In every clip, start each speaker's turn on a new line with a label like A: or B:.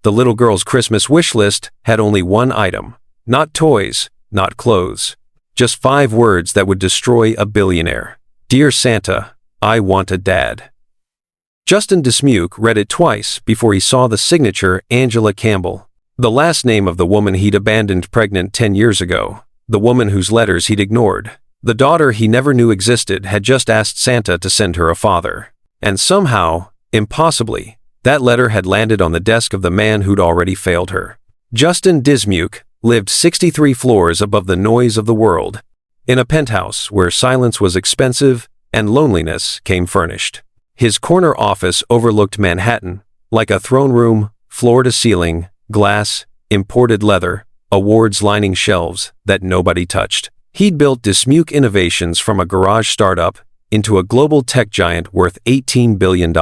A: The little girl's Christmas wish list had only one item. Not toys, not clothes. Just 5 words that would destroy a billionaire. Dear Santa, I want a dad. Justin Dismuke read it twice before he saw the signature Angela Campbell, the last name of the woman he'd abandoned pregnant 10 years ago, the woman whose letters he'd ignored. The daughter he never knew existed had just asked Santa to send her a father. And somehow, impossibly, that letter had landed on the desk of the man who'd already failed her. Justin Dismuke lived 63 floors above the noise of the world, in a penthouse where silence was expensive and loneliness came furnished. His corner office overlooked Manhattan, like a throne room, floor to ceiling, glass, imported leather, awards lining shelves that nobody touched. He'd built Dismuke Innovations from a garage startup into a global tech giant worth $18 billion.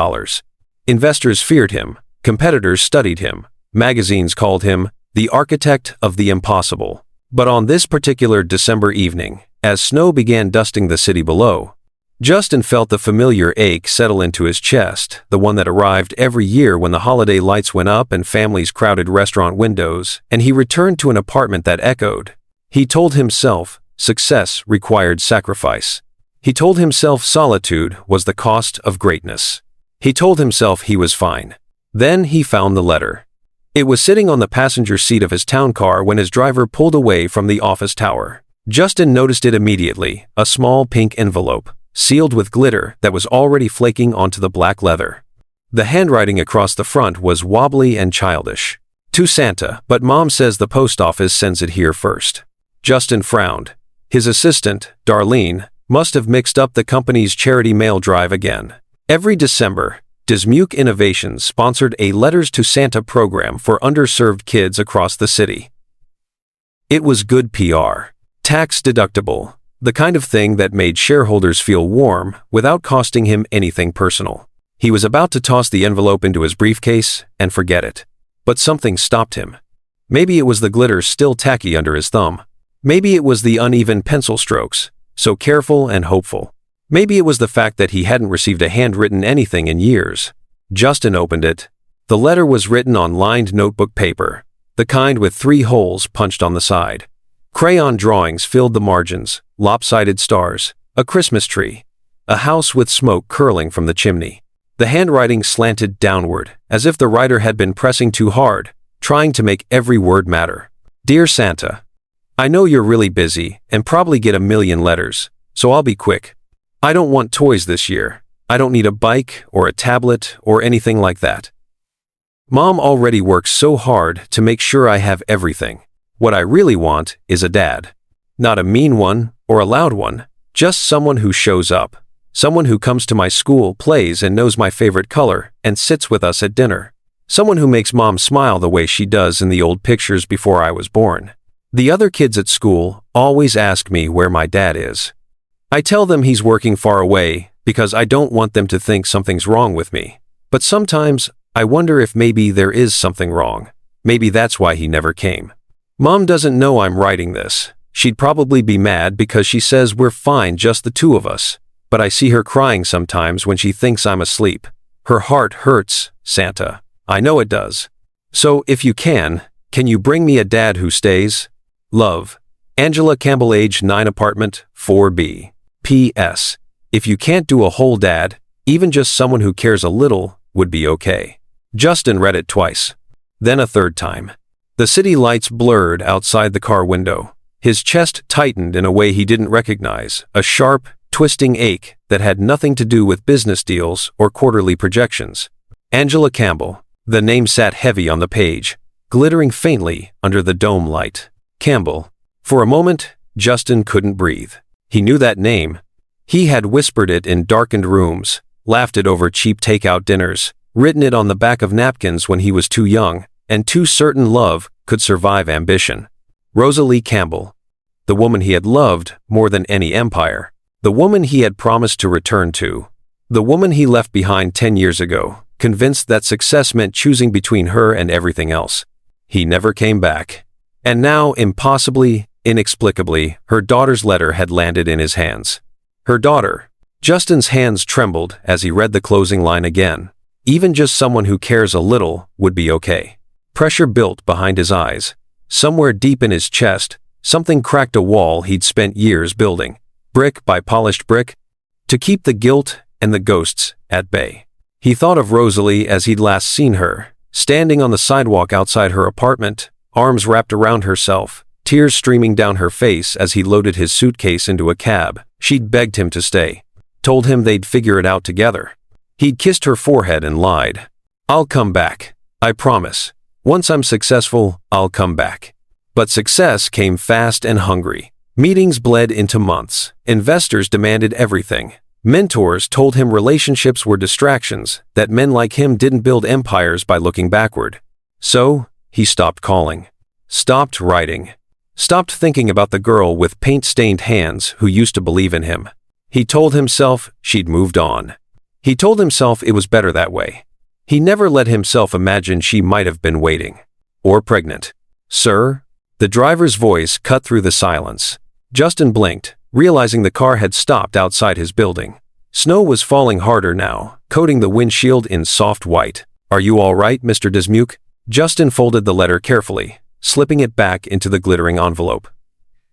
A: Investors feared him, competitors studied him, magazines called him the architect of the impossible. But on this particular December evening, as snow began dusting the city below, Justin felt the familiar ache settle into his chest, the one that arrived every year when the holiday lights went up and families crowded restaurant windows, and he returned to an apartment that echoed. He told himself success required sacrifice. He told himself solitude was the cost of greatness. He told himself he was fine. Then he found the letter. It was sitting on the passenger seat of his town car when his driver pulled away from the office tower. Justin noticed it immediately, a small pink envelope, sealed with glitter that was already flaking onto the black leather. The handwriting across the front was wobbly and childish. To Santa, but Mom says the post office sends it here first. Justin frowned. His assistant, Darlene, must have mixed up the company's charity mail drive again. Every December, Dismuke Innovations sponsored a Letters to Santa program for underserved kids across the city. It was good PR. Tax deductible. The kind of thing that made shareholders feel warm without costing him anything personal. He was about to toss the envelope into his briefcase and forget it. But something stopped him. Maybe it was the glitter still tacky under his thumb. Maybe it was the uneven pencil strokes, so careful and hopeful. Maybe it was the fact that he hadn't received a handwritten anything in years. Justin opened it. The letter was written on lined notebook paper, the kind with 3 holes punched on the side. Crayon drawings filled the margins, lopsided stars, a Christmas tree, a house with smoke curling from the chimney. The handwriting slanted downward, as if the writer had been pressing too hard, trying to make every word matter. Dear Santa, I know you're really busy and probably get a million letters, so I'll be quick. I don't want toys this year. I don't need a bike or a tablet or anything like that. Mom already works so hard to make sure I have everything. What I really want is a dad. Not a mean one or a loud one, just someone who shows up. Someone who comes to my school, plays and knows my favorite color, and sits with us at dinner. Someone who makes Mom smile the way she does in the old pictures before I was born. The other kids at school always ask me where my dad is. I tell them he's working far away because I don't want them to think something's wrong with me. But sometimes I wonder if maybe there is something wrong. Maybe that's why he never came. Mom doesn't know I'm writing this. She'd probably be mad because she says we're fine, just the 2 of us. But I see her crying sometimes when she thinks I'm asleep. Her heart hurts, Santa. I know it does. So if you can you bring me a dad who stays? Love. Angela Campbell, age 9, apartment 4B. P.S. If you can't do a whole dad, even just someone who cares a little would be okay. Justin read it twice. Then a third time. The city lights blurred outside the car window. His chest tightened in a way he didn't recognize, a sharp, twisting ache that had nothing to do with business deals or quarterly projections. Angela Campbell. The name sat heavy on the page, glittering faintly under the dome light. Campbell. For a moment, Justin couldn't breathe. He knew that name. He had whispered it in darkened rooms, laughed it over cheap takeout dinners, written it on the back of napkins when he was too young and too certain love could survive ambition. Rosalie Campbell. The woman he had loved more than any empire. The woman he had promised to return to. The woman he left behind 10 years ago, convinced that success meant choosing between her and everything else. He never came back. And now, impossibly, inexplicably, her daughter's letter had landed in his hands. Her daughter. Justin's hands trembled as he read the closing line again. Even just someone who cares a little would be okay. Pressure built behind his eyes. Somewhere deep in his chest, something cracked a wall he'd spent years building, brick by polished brick, to keep the guilt and the ghosts at bay. He thought of Rosalie as he'd last seen her, standing on the sidewalk outside her apartment, arms wrapped around herself, tears streaming down her face as he loaded his suitcase into a cab. She'd begged him to stay, told him they'd figure it out together. He'd kissed her forehead and lied. "I'll come back. I promise. Once I'm successful, I'll come back." But success came fast and hungry. Meetings bled into months. Investors demanded everything. Mentors told him relationships were distractions, that men like him didn't build empires by looking backward. So, he stopped calling. Stopped writing. Stopped thinking about the girl with paint-stained hands who used to believe in him. He told himself she'd moved on. He told himself it was better that way. He never let himself imagine she might have been waiting. Or pregnant. "Sir?" The driver's voice cut through the silence. Justin blinked, realizing the car had stopped outside his building. Snow was falling harder now, coating the windshield in soft white. "Are you all right, Mr. Dismuke?" Justin folded the letter carefully, slipping it back into the glittering envelope.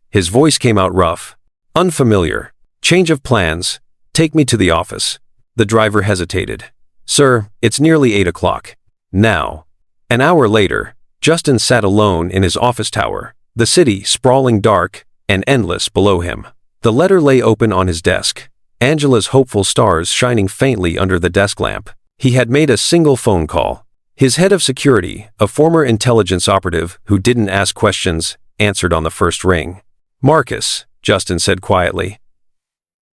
A: His voice came out rough. "Unfamiliar. Change of plans. Take me to the office." The driver hesitated. "Sir, it's nearly 8 o'clock. Now." An hour later, Justin sat alone in his office tower, the city sprawling dark and endless below him. The letter lay open on his desk, Angela's hopeful stars shining faintly under the desk lamp. He had made a single phone call. His head of security, a former intelligence operative who didn't ask questions, answered on the first ring. "Marcus," Justin said quietly.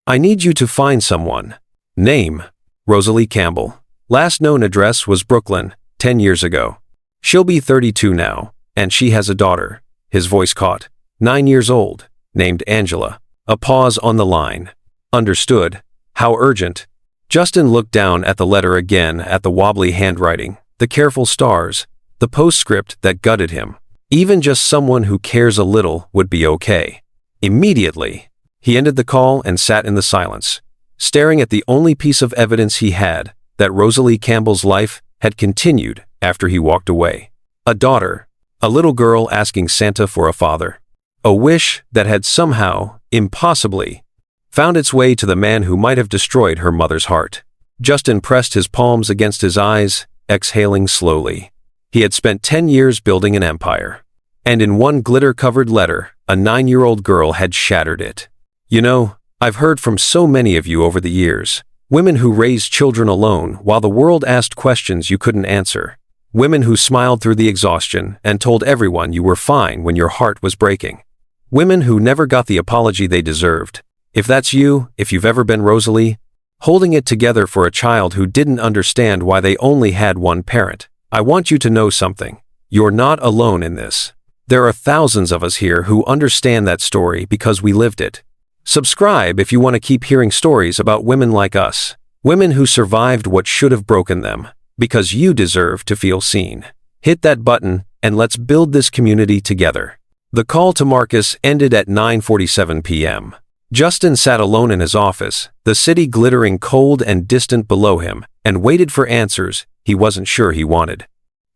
A: "I need you to find someone." Name: Rosalie Campbell. Last known address was Brooklyn, 10 years ago. She'll be 32 now, and she has a daughter. His voice caught. 9 years old, named Angela. A pause on the line. Understood. How urgent. Justin looked down at the letter again, at the wobbly handwriting, the careful stars, the postscript that gutted him. Even just someone who cares a little would be okay. Immediately, he ended the call and sat in the silence, staring at the only piece of evidence he had, that Rosalie Campbell's life had continued after he walked away. A daughter, a little girl asking Santa for a father. A wish that had somehow, impossibly, found its way to the man who might have destroyed her mother's heart. Justin pressed his palms against his eyes, exhaling slowly. He had spent 10 years building an empire. And in one glitter-covered letter, a 9-year-old girl had shattered it. "You know, I've heard from so many of you over the years. Women who raised children alone while the world asked questions you couldn't answer. Women who smiled through the exhaustion and told everyone you were fine when your heart was breaking. Women who never got the apology they deserved. If that's you, if you've ever been Rosalie, holding it together for a child who didn't understand why they only had one parent, I want you to know something. You're not alone in this. There are thousands of us here who understand that story because we lived it. Subscribe if you want to keep hearing stories about women like us. Women who survived what should have broken them, because you deserve to feel seen. Hit that button, and let's build this community together." The call to Marcus ended at 9:47 p.m. Justin sat alone in his office, the city glittering cold and distant below him, and waited for answers he wasn't sure he wanted.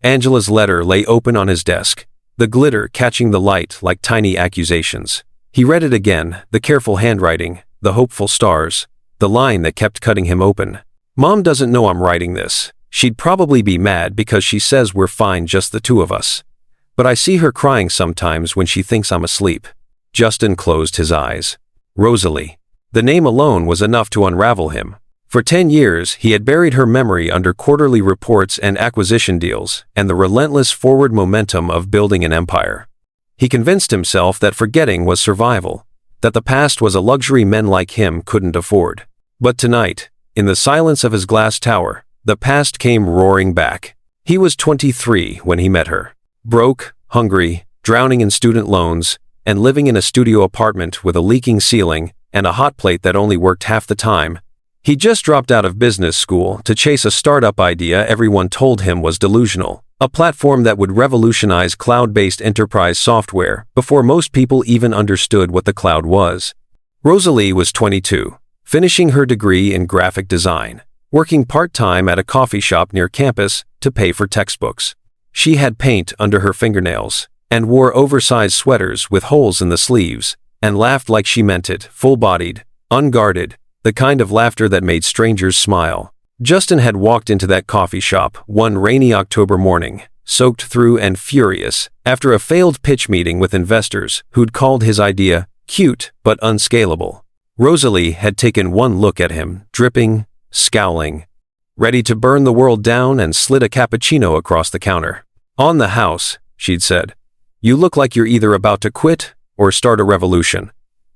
A: Angela's letter lay open on his desk, the glitter catching the light like tiny accusations. He read it again, the careful handwriting, the hopeful stars, the line that kept cutting him open. "Mom doesn't know I'm writing this. She'd probably be mad because she says we're fine just the two of us. But I see her crying sometimes when she thinks I'm asleep." Justin closed his eyes. Rosalie. The name alone was enough to unravel him. For 10 years, he had buried her memory under quarterly reports and acquisition deals, and the relentless forward momentum of building an empire. He convinced himself that forgetting was survival, that the past was a luxury men like him couldn't afford. But tonight, in the silence of his glass tower, the past came roaring back. He was 23 when he met her. Broke, hungry, drowning in student loans, and living in a studio apartment with a leaking ceiling and a hot plate that only worked half the time. He just dropped out of business school to chase a startup idea everyone told him was delusional, a platform that would revolutionize cloud-based enterprise software before most people even understood what the cloud was. Rosalie was 22, finishing her degree in graphic design, working part-time at a coffee shop near campus to pay for textbooks. She had paint under her fingernails, and wore oversized sweaters with holes in the sleeves, and laughed like she meant it, full-bodied, unguarded, the kind of laughter that made strangers smile. Justin had walked into that coffee shop one rainy October morning, soaked through and furious, after a failed pitch meeting with investors who'd called his idea cute but unscalable. Rosalie had taken one look at him, dripping, scowling, ready to burn the world down, and slid a cappuccino across the counter. "On the house," she'd said. "You look like you're either about to quit or start a revolution.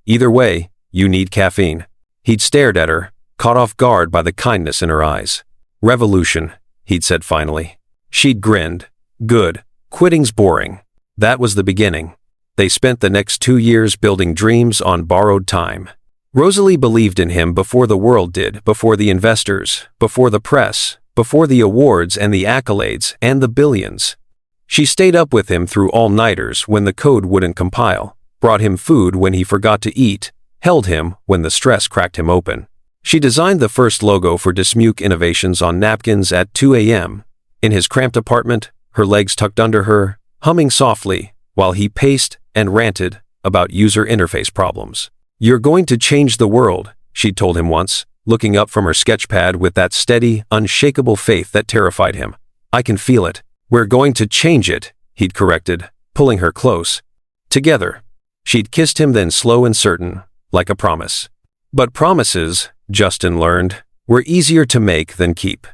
A: Either way, you need caffeine." He'd stared at her, caught off guard by the kindness in her eyes. "Revolution," he'd said finally. She'd grinned. "Good. Quitting's boring." That was the beginning. They spent the next 2 years building dreams on borrowed time. Rosalie believed in him before the world did, before the investors, before the press, before the awards and the accolades and the billions. She stayed up with him through all-nighters when the code wouldn't compile, brought him food when he forgot to eat, held him when the stress cracked him open. She designed the first logo for Dismuke Innovations on napkins at 2 a.m. In his cramped apartment, her legs tucked under her, humming softly, while he paced and ranted about user interface problems. "You're going to change the world," she'd told him once, looking up from her sketchpad with that steady, unshakable faith that terrified him. "I can feel it." "We're going to change it," he'd corrected, pulling her close. Together. She'd kissed him then, slow and certain, like a promise. But promises, Justin learned, were easier to make than keep.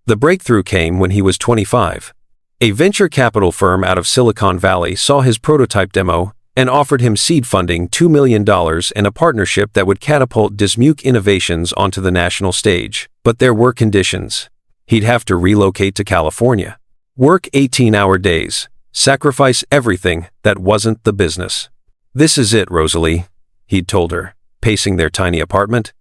A: The breakthrough came when he was 25. A venture capital firm out of Silicon Valley saw his prototype demo and offered him seed funding, $2 million, and a partnership that would catapult Dismuke Innovations onto the national stage. But there were conditions. He'd have to relocate to California, work 18-hour days, sacrifice everything that wasn't the business. "This is it, Rosalie," he'd told her, pacing their tiny apartment,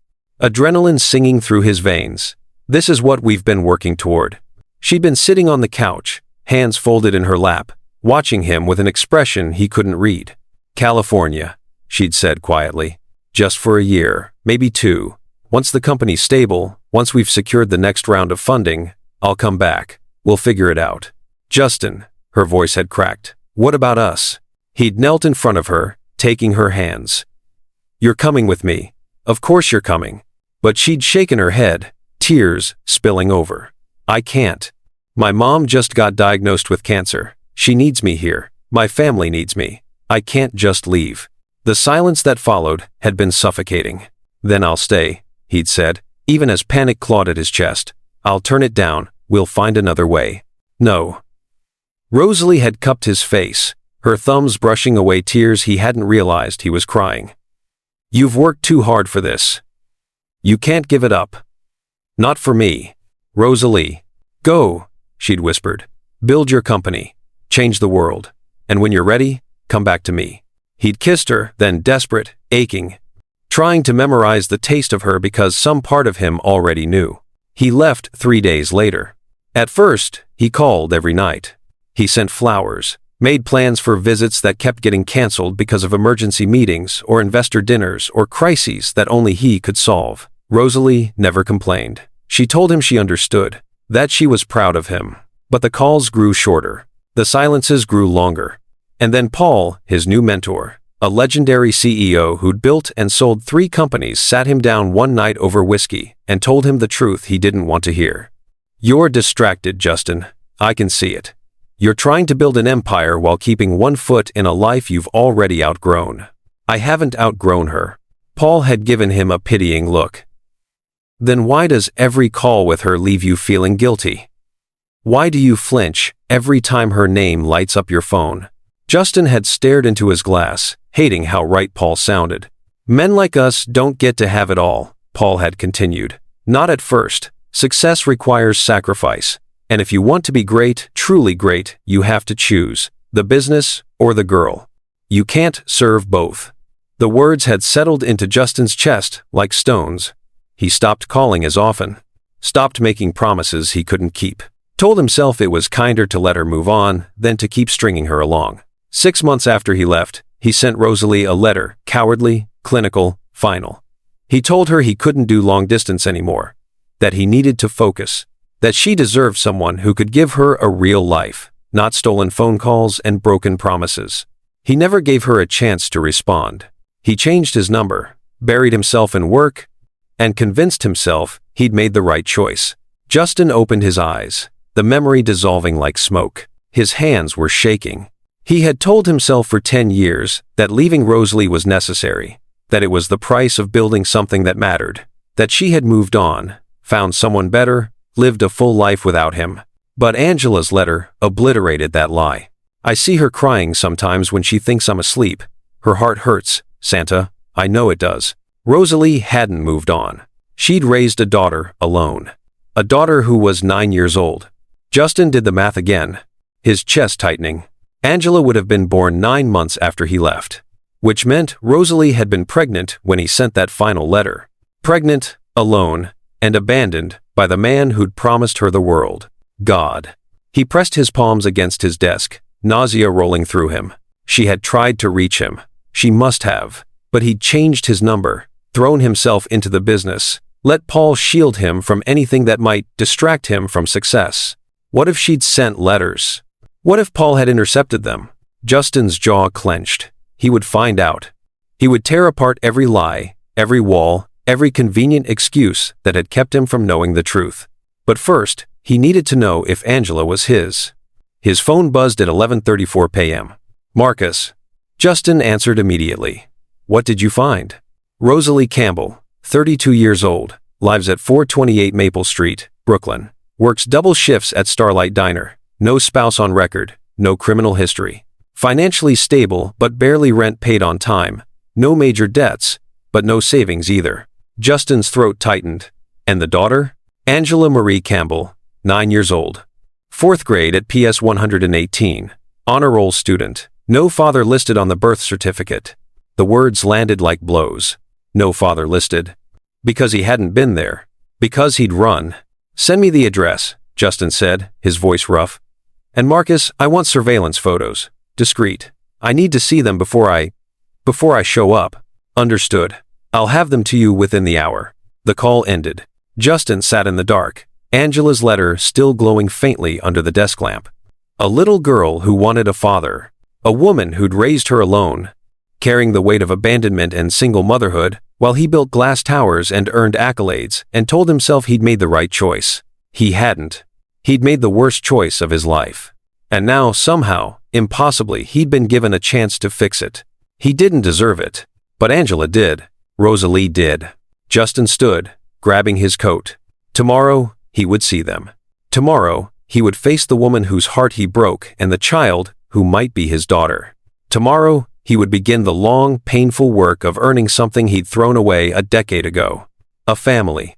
A: adrenaline singing through his veins. "This is what we've been working toward." She'd been sitting on the couch, hands folded in her lap, watching him with an expression he couldn't read. "California," she'd said quietly. "Just for a year, maybe 2. Once the company's stable, once we've secured the next round of funding, I'll come back. We'll figure it out." "Justin," her voice had cracked. "What about us?" He'd knelt in front of her, taking her hands. "You're coming with me. Of course you're coming." But she'd shaken her head, tears spilling over. "I can't. My mom just got diagnosed with cancer. She needs me here. My family needs me. I can't just leave." The silence that followed had been suffocating. "Then I'll stay," he'd said, even as panic clawed at his chest. "I'll turn it down. We'll find another way." "No." Rosalie had cupped his face, her thumbs brushing away tears he hadn't realized he was crying. "You've worked too hard for this. You can't give it up. Not for me. Rosalie. Go," she'd whispered. "Build your company. Change the world. And when you're ready, come back to me." He'd kissed her, then desperate, aching, trying to memorize the taste of her because some part of him already knew. He left 3 days later. At first, he called every night. He sent flowers, made plans for visits that kept getting canceled because of emergency meetings or investor dinners or crises that only he could solve. Rosalie never complained. She told him she understood, that she was proud of him. But the calls grew shorter. The silences grew longer. And then Paul, his new mentor, a legendary CEO who'd built and sold 3 companies, sat him down one night over whiskey and told him the truth he didn't want to hear. "You're distracted, Justin. I can see it. You're trying to build an empire while keeping one foot in a life you've already outgrown." "I haven't outgrown her." Paul had given him a pitying look. "Then why does every call with her leave you feeling guilty? Why do you flinch every time her name lights up your phone?" Justin had stared into his glass, hating how right Paul sounded. "Men like us don't get to have it all," Paul had continued. "Not at first. Success requires sacrifice. And if you want to be great, truly great, you have to choose the business or the girl. You can't serve both." The words had settled into Justin's chest like stones. He stopped calling as often, stopped making promises he couldn't keep, told himself it was kinder to let her move on than to keep stringing her along. 6 months after he left, he sent Rosalie a letter, cowardly, clinical, final. He told her he couldn't do long distance anymore, that he needed to focus, that she deserved someone who could give her a real life. not stolen phone calls and broken promises. He never gave her a chance to respond. He changed his number, buried himself in work, and convinced himself he'd made the right choice. Justin opened his eyes, the memory dissolving like smoke. His hands were shaking. He had told himself for 10 years that leaving Rosalie was necessary, that it was the price of building something that mattered, that she had moved on, found someone better, lived a full life without him. But Angela's letter obliterated that lie. I see her crying sometimes when she thinks I'm asleep. Her heart hurts, Santa, I know it does. Rosalie hadn't moved on. She'd raised a daughter alone. A daughter who was 9 years old. Justin did the math again, his chest tightening. Angela would have been born 9 months after he left, which meant Rosalie had been pregnant when he sent that final letter. Pregnant, alone, and abandoned by the man who'd promised her the world. God. He pressed his palms against his desk, nausea rolling through him. She had tried to reach him. She must have. But he'd changed his number, thrown himself into the business, let Paul shield him from anything that might distract him from success. What if she'd sent letters? What if Paul had intercepted them? Justin's jaw clenched. He would find out. He would tear apart every lie, every wall, every convenient excuse that had kept him from knowing the truth. But first, he needed to know if Angela was his. His phone buzzed at 11:34 p.m. Marcus. Justin answered immediately. What did you find? Rosalie Campbell, 32 years old, lives at 428 Maple Street, Brooklyn. Works double shifts at Starlight Diner. No spouse on record, no criminal history. Financially stable but barely rent paid on time. No major debts, but no savings either. Justin's throat tightened. And the daughter? Angela Marie Campbell, 9 years old. 4th grade at PS 118. Honor roll student. No father listed on the birth certificate. The words landed like blows. No father listed. Because he hadn't been there. Because he'd run. Send me the address, Justin said, his voice rough. And Marcus, I want surveillance photos. Discreet. I need to see them before I show up. Understood. I'll have them to you within the hour. The call ended. Justin sat in the dark, Angela's letter still glowing faintly under the desk lamp. A little girl who wanted a father. A woman who'd raised her alone, carrying the weight of abandonment and single motherhood, while he built glass towers and earned accolades and told himself he'd made the right choice. He hadn't. He'd made the worst choice of his life. And now, somehow, impossibly, he'd been given a chance to fix it. He didn't deserve it. But Angela did. Rosalie did. Justin stood, grabbing his coat. Tomorrow, he would see them. Tomorrow, he would face the woman whose heart he broke and the child who might be his daughter. Tomorrow, he would begin the long, painful work of earning something he'd thrown away a decade ago. A family.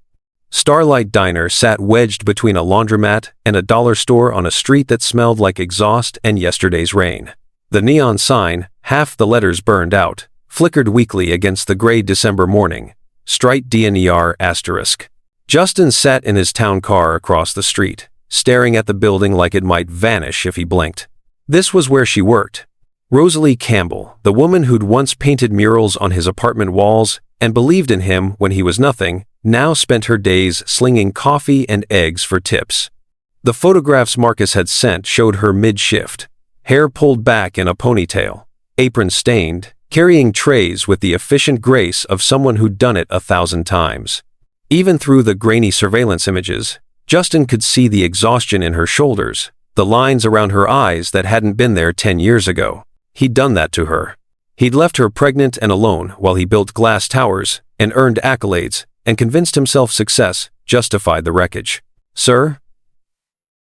A: Starlight Diner sat wedged between a laundromat and a dollar store on a street that smelled like exhaust and yesterday's rain. The neon sign, half the letters burned out, flickered weakly against the gray December morning. Strite DNER asterisk. Justin sat in his town car across the street, staring at the building like it might vanish if he blinked. This was where she worked. Rosalie Campbell, the woman who'd once painted murals on his apartment walls and believed in him when he was nothing, now spent her days slinging coffee and eggs for tips. The photographs Marcus had sent showed her mid-shift, hair pulled back in a ponytail, apron stained, carrying trays with the efficient grace of someone who'd done it 1,000 times. Even through the grainy surveillance images, Justin could see the exhaustion in her shoulders, the lines around her eyes that hadn't been there 10 years ago. He'd done that to her. He'd left her pregnant and alone while he built glass towers and earned accolades and convinced himself success justified the wreckage. Sir?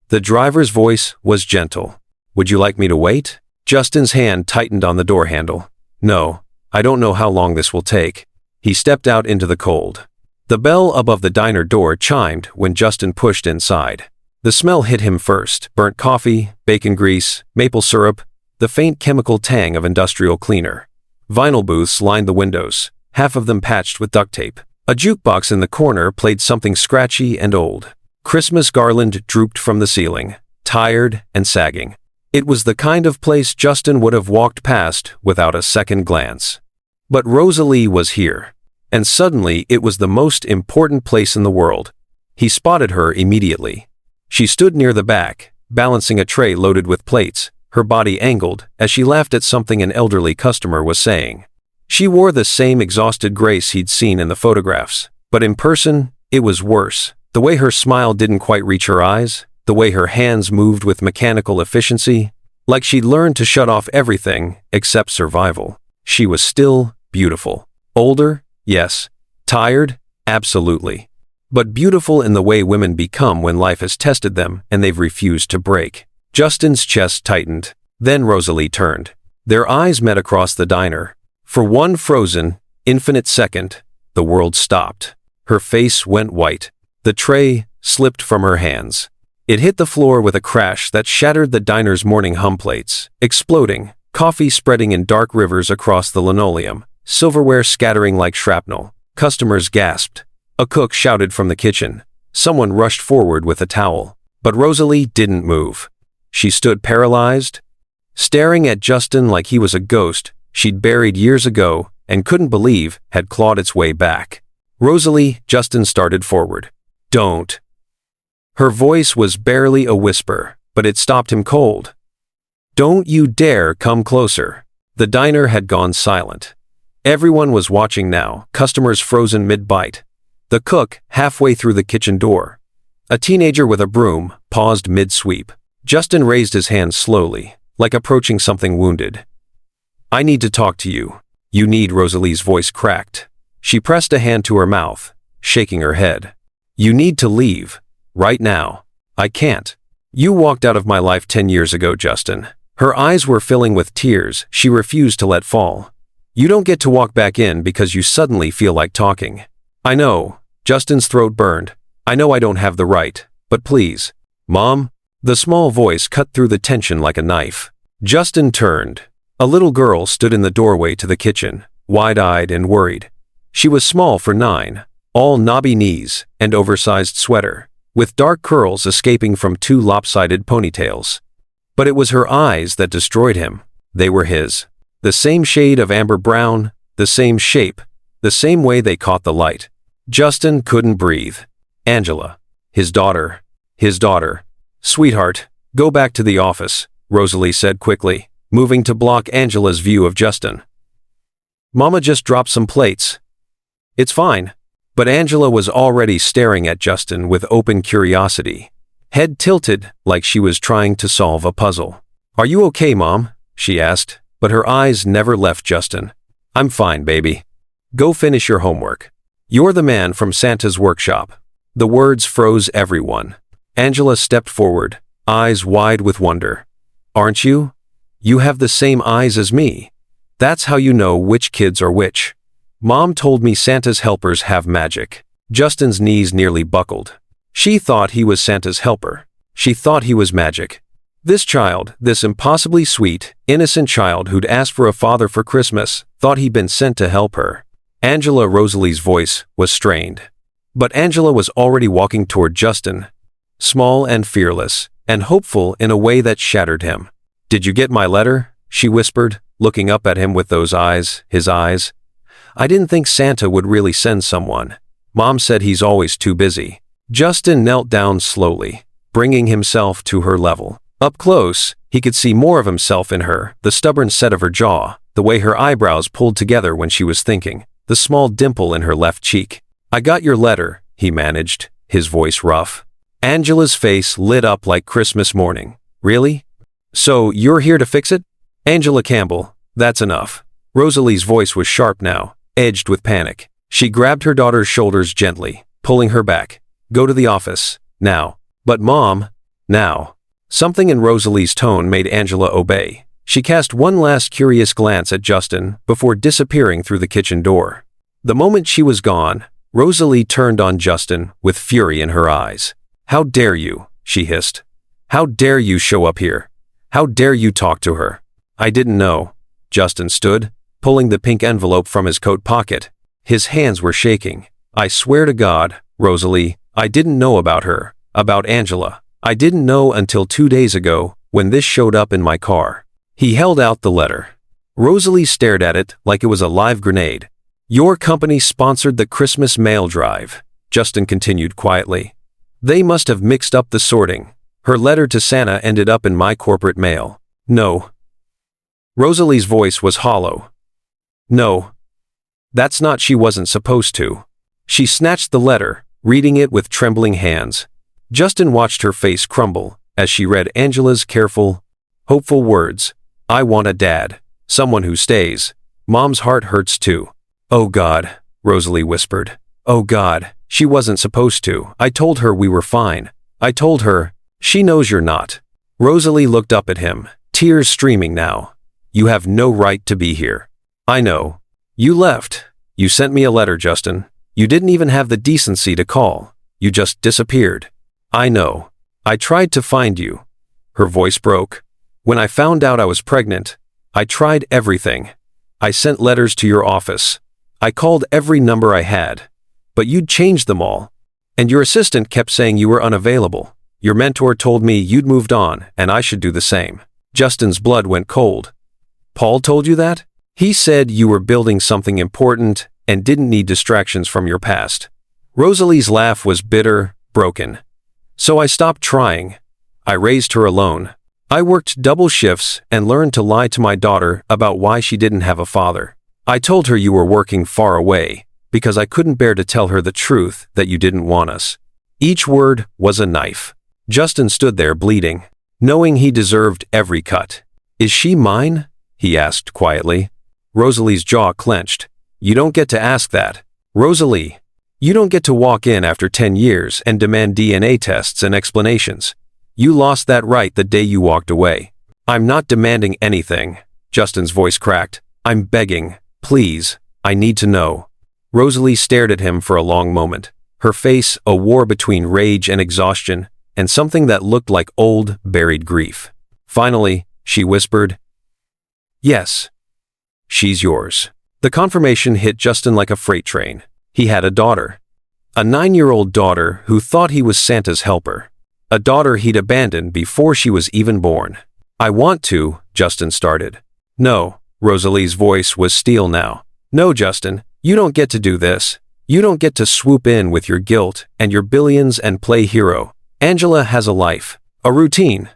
A: The driver's voice was gentle. Would you like me to wait? Justin's hand tightened on the door handle. No, I don't know how long this will take. He stepped out into the cold. The bell above the diner door chimed when Justin pushed inside. The smell hit him first: burnt coffee, bacon grease, maple syrup, the faint chemical tang of industrial cleaner. Vinyl booths lined the windows, half of them patched with duct tape. A jukebox in the corner played something scratchy and old. Christmas garland drooped from the ceiling, tired and sagging. It was the kind of place Justin would have walked past without a second glance. But Rosalie was here. And suddenly it was the most important place in the world. He spotted her immediately. She stood near the back, balancing a tray loaded with plates, her body angled as she laughed at something an elderly customer was saying. She wore the same exhausted grace he'd seen in the photographs, but in person, it was worse. The way her smile didn't quite reach her eyes, the way her hands moved with mechanical efficiency, like she'd learned to shut off everything except survival. She was still beautiful. Older? Yes. Tired? Absolutely. But beautiful in the way women become when life has tested them and they've refused to break. Justin's chest tightened. Then Rosalie turned. Their eyes met across the diner. For one frozen, infinite second, the world stopped. Her face went white. The tray slipped from her hands. It hit the floor with a crash that shattered the diner's morning hum plates, exploding, coffee spreading in dark rivers across the linoleum, silverware scattering like shrapnel. Customers gasped. A cook shouted from the kitchen. Someone rushed forward with a towel. But Rosalie didn't move. She stood paralyzed, staring at Justin like he was a ghost she'd buried years ago and couldn't believe had clawed its way back. Rosalie, Justin started forward. Don't. Her voice was barely a whisper, but it stopped him cold. Don't you dare come closer. The diner had gone silent. Everyone was watching now, customers frozen mid-bite. The cook, halfway through the kitchen door. A teenager with a broom, paused mid-sweep. Justin raised his hand slowly, like approaching something wounded. I need to talk to you. You need. Rosalie's voice cracked. She pressed a hand to her mouth, shaking her head. You need to leave. Right now. I can't. You walked out of my life 10 years ago, Justin. Her eyes were filling with tears she refused to let fall. You don't get to walk back in because you suddenly feel like talking. I know. Justin's throat burned. I know I don't have the right, but please. Mom? The small voice cut through the tension like a knife. Justin turned. A little girl stood in the doorway to the kitchen, wide-eyed and worried. She was small for 9, all knobby knees and oversized sweater, with dark curls escaping from 2 lopsided ponytails. But it was her eyes that destroyed him. They were his. The same shade of amber brown, the same shape, the same way they caught the light. Justin couldn't breathe. Angela. His daughter. His daughter. Sweetheart, go back to the office, Rosalie said quickly, moving to block Angela's view of Justin. Mama just dropped some plates. It's fine. But Angela was already staring at Justin with open curiosity, head tilted like she was trying to solve a puzzle. Are you okay, Mom? She asked, but her eyes never left Justin. I'm fine, baby. Go finish your homework. You're the man from Santa's workshop. The words froze everyone. Angela stepped forward, eyes wide with wonder. Aren't you? You have the same eyes as me. That's how you know which kids are which. Mom told me Santa's helpers have magic. Justin's knees nearly buckled. She thought he was Santa's helper. She thought he was magic. This child, this impossibly sweet, innocent child who'd asked for a father for Christmas, thought he'd been sent to help her. Rosalie's voice was strained. But Angela was already walking toward Justin, small and fearless, and hopeful in a way that shattered him. Did you get my letter? She whispered, looking up at him with those eyes, his eyes. I didn't think Santa would really send someone. Mom said he's always too busy. Justin knelt down slowly, bringing himself to her level. Up close, he could see more of himself in her, the stubborn set of her jaw, the way her eyebrows pulled together when she was thinking, the small dimple in her left cheek. I got your letter, he managed, his voice rough. Angela's face lit up like Christmas morning. Really? So you're here to fix it? Angela Campbell, that's enough. Rosalie's voice was sharp now, edged with panic. She grabbed her daughter's shoulders gently, pulling her back. Go to the office, now. But Mom, now. Something in Rosalie's tone made Angela obey. She cast one last curious glance at Justin before disappearing through the kitchen door. The moment she was gone, Rosalie turned on Justin with fury in her eyes. How dare you, she hissed. How dare you show up here? How dare you talk to her? I didn't know. Justin stood, pulling the pink envelope from his coat pocket. His hands were shaking. I swear to God, Rosalie, I didn't know about her, about Angela. I didn't know until 2 days ago, when this showed up in my car. He held out the letter. Rosalie stared at it like it was a live grenade. Your company sponsored the Christmas mail drive, Justin continued quietly. They must have mixed up the sorting. Her letter to Santa ended up in my corporate mail. No. Rosalie's voice was hollow. No. That's not. She wasn't supposed to. She snatched the letter, reading it with trembling hands. Justin watched her face crumble as she read Angela's careful, hopeful words. I want a dad. Someone who stays. Mom's heart hurts too. Oh God, Rosalie whispered. Oh God, she wasn't supposed to. I told her we were fine. I told her. She knows you're not. Rosalie looked up at him, tears streaming now. You have no right to be here. I know. You left. You sent me a letter, Justin. You didn't even have the decency to call. You just disappeared. I know. I tried to find you. Her voice broke. When I found out I was pregnant, I tried everything. I sent letters to your office. I called every number I had. But you'd changed them all. And your assistant kept saying you were unavailable. Your mentor told me you'd moved on and I should do the same. Justin's blood went cold. Paul told you that? He said you were building something important and didn't need distractions from your past. Rosalie's laugh was bitter, broken. So I stopped trying. I raised her alone. I worked double shifts and learned to lie to my daughter about why she didn't have a father. I told her you were working far away because I couldn't bear to tell her the truth that you didn't want us. Each word was a knife. Justin stood there bleeding, knowing he deserved every cut. Is she mine? He asked quietly. Rosalie's jaw clenched. You don't get to ask that. Rosalie, you don't get to walk in after 10 years and demand DNA tests and explanations. You lost that right the day you walked away. I'm not demanding anything. Justin's voice cracked. I'm begging. Please, I need to know. Rosalie stared at him for a long moment, her face a war between rage and exhaustion, and something that looked like old, buried grief. Finally, she whispered, Yes. She's yours. The confirmation hit Justin like a freight train. He had a daughter. A 9-year-old daughter who thought he was Santa's helper. A daughter he'd abandoned before she was even born. I want to, Justin started. No, Rosalie's voice was steel now. No, Justin, you don't get to do this. You don't get to swoop in with your guilt and your billions and play hero. Angela has a life, a routine.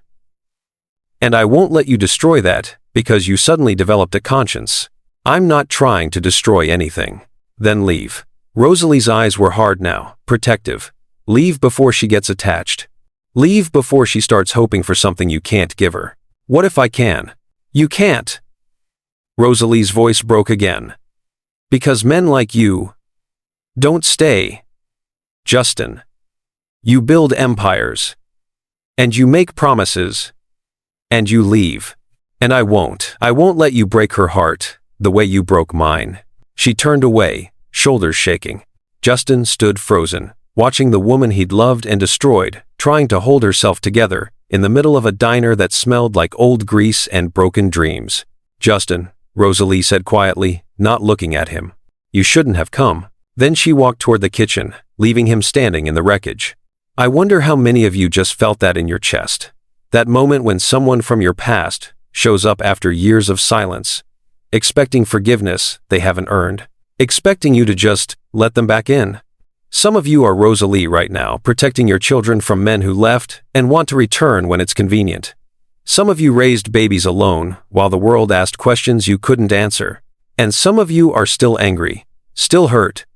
A: And I won't let you destroy that because you suddenly developed a conscience. I'm not trying to destroy anything. Then leave. Rosalie's eyes were hard now, protective. Leave before she gets attached. Leave before she starts hoping for something you can't give her. What if I can? You can't. Rosalie's voice broke again. Because men like you don't stay. Justin. You build empires. And you make promises. And you leave. And I won't let you break her heart the way you broke mine. She turned away, shoulders shaking. Justin stood frozen, watching the woman he'd loved and destroyed, trying to hold herself together, in the middle of a diner that smelled like old grease and broken dreams. Justin, Rosalie said quietly, not looking at him. You shouldn't have come. Then she walked toward the kitchen, leaving him standing in the wreckage. I wonder how many of you just felt that in your chest. That moment when someone from your past shows up after years of silence, expecting forgiveness they haven't earned, expecting you to just let them back in. Some of you are Rosalie right now, protecting your children from men who left and want to return when it's convenient. Some of you raised babies alone while the world asked questions you couldn't answer. And some of you are still angry, still hurt,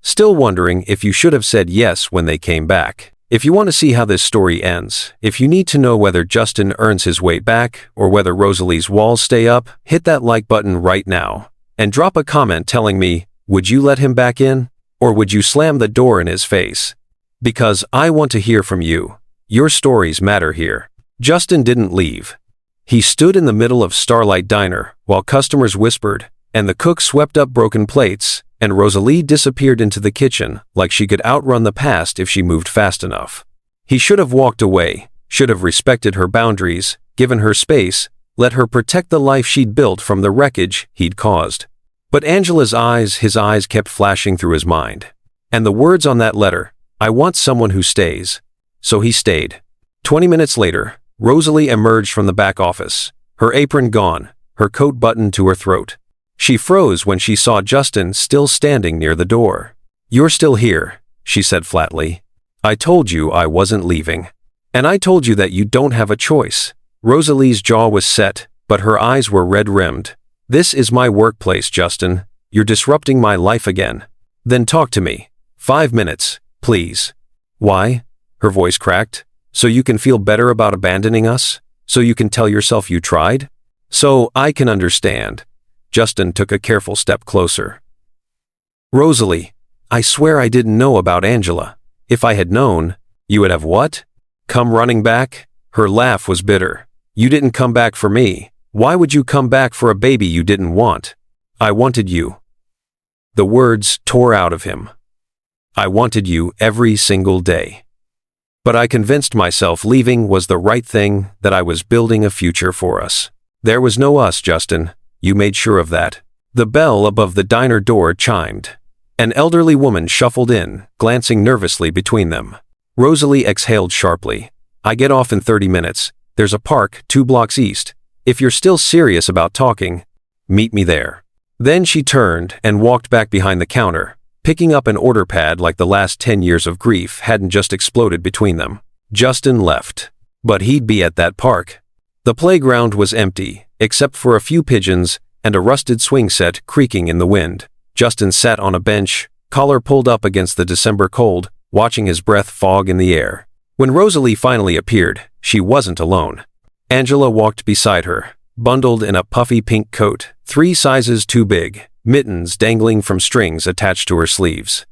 A: still wondering if you should have said yes when they came back. If you want to see how this story ends, if you need to know whether Justin earns his way back or whether Rosalie's walls stay up, hit that like button right now. And drop a comment telling me, would you let him back in? Or would you slam the door in his face? Because I want to hear from you. Your stories matter here. Justin didn't leave. He stood in the middle of Starlight Diner while customers whispered, and the cook swept up broken plates, and Rosalie disappeared into the kitchen like she could outrun the past if she moved fast enough. He should have walked away, should have respected her boundaries, given her space, let her protect the life she'd built from the wreckage he'd caused. But Angela's eyes, his eyes kept flashing through his mind. And the words on that letter, I want someone who stays. So he stayed. 20 minutes later, Rosalie emerged from the back office, her apron gone, her coat buttoned to her throat. She froze when she saw Justin still standing near the door. You're still here, she said flatly. I told you I wasn't leaving. And I told you that you don't have a choice. Rosalie's jaw was set, but her eyes were red-rimmed. This is my workplace, Justin. You're disrupting my life again. Then talk to me. 5 minutes, please. Why? Her voice cracked. So you can feel better about abandoning us? So you can tell yourself you tried? So I can understand. Justin took a careful step closer. Rosalie, I swear I didn't know about Angela. If I had known, you would have what? Come running back? Her laugh was bitter. You didn't come back for me. Why would you come back for a baby you didn't want? I wanted you. The words tore out of him. I wanted you every single day. But I convinced myself leaving was the right thing, that I was building a future for us. There was no us, Justin. You made sure of that. The bell above the diner door chimed. An elderly woman shuffled in, glancing nervously between them. Rosalie exhaled sharply. I get off in 30 minutes. There's a park 2 blocks east. If you're still serious about talking, meet me there. Then she turned and walked back behind the counter, picking up an order pad like the last 10 years of grief hadn't just exploded between them. Justin left. But he'd be at that park. The playground was empty, except for a few pigeons and a rusted swing set creaking in the wind. Justin sat on a bench, collar pulled up against the December cold, watching his breath fog in the air. When Rosalie finally appeared, she wasn't alone. Angela walked beside her, bundled in a puffy pink coat, 3 sizes too big, mittens dangling from strings attached to her sleeves.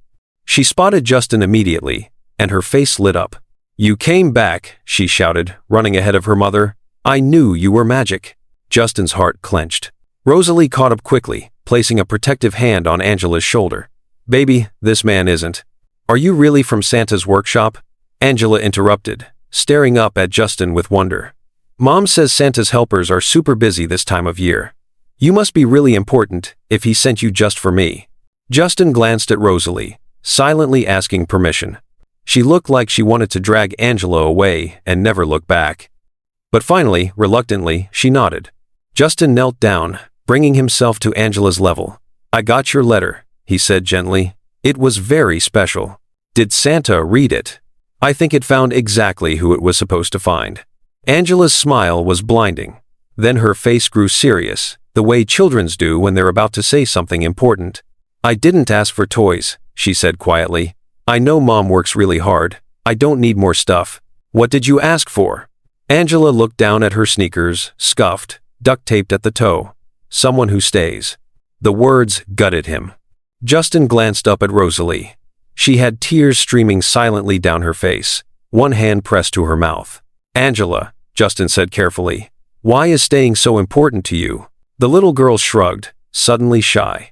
A: She spotted Justin immediately, and her face lit up. You came back, she shouted, running ahead of her mother. I knew you were magic. Justin's heart clenched. Rosalie caught up quickly, placing a protective hand on Angela's shoulder. Baby, this man isn't. Are you really from Santa's workshop? Angela interrupted, staring up at Justin with wonder. Mom says Santa's helpers are super busy this time of year. You must be really important if he sent you just for me. Justin glanced at Rosalie, silently asking permission. She looked like she wanted to drag Angela away and never look back. But finally, reluctantly, she nodded. Justin knelt down, bringing himself to Angela's level. I got your letter, he said gently. It was very special. Did Santa read it? I think it found exactly who it was supposed to find. Angela's smile was blinding. Then her face grew serious, the way children's do when they're about to say something important. I didn't ask for toys, she said quietly. I know Mom works really hard. I don't need more stuff. What did you ask for? Angela looked down at her sneakers, scuffed, duct-taped at the toe. Someone who stays. The words gutted him. Justin glanced up at Rosalie. She had tears streaming silently down her face, one hand pressed to her mouth. Angela, Justin said carefully, why is staying so important to you? The little girl shrugged, suddenly shy.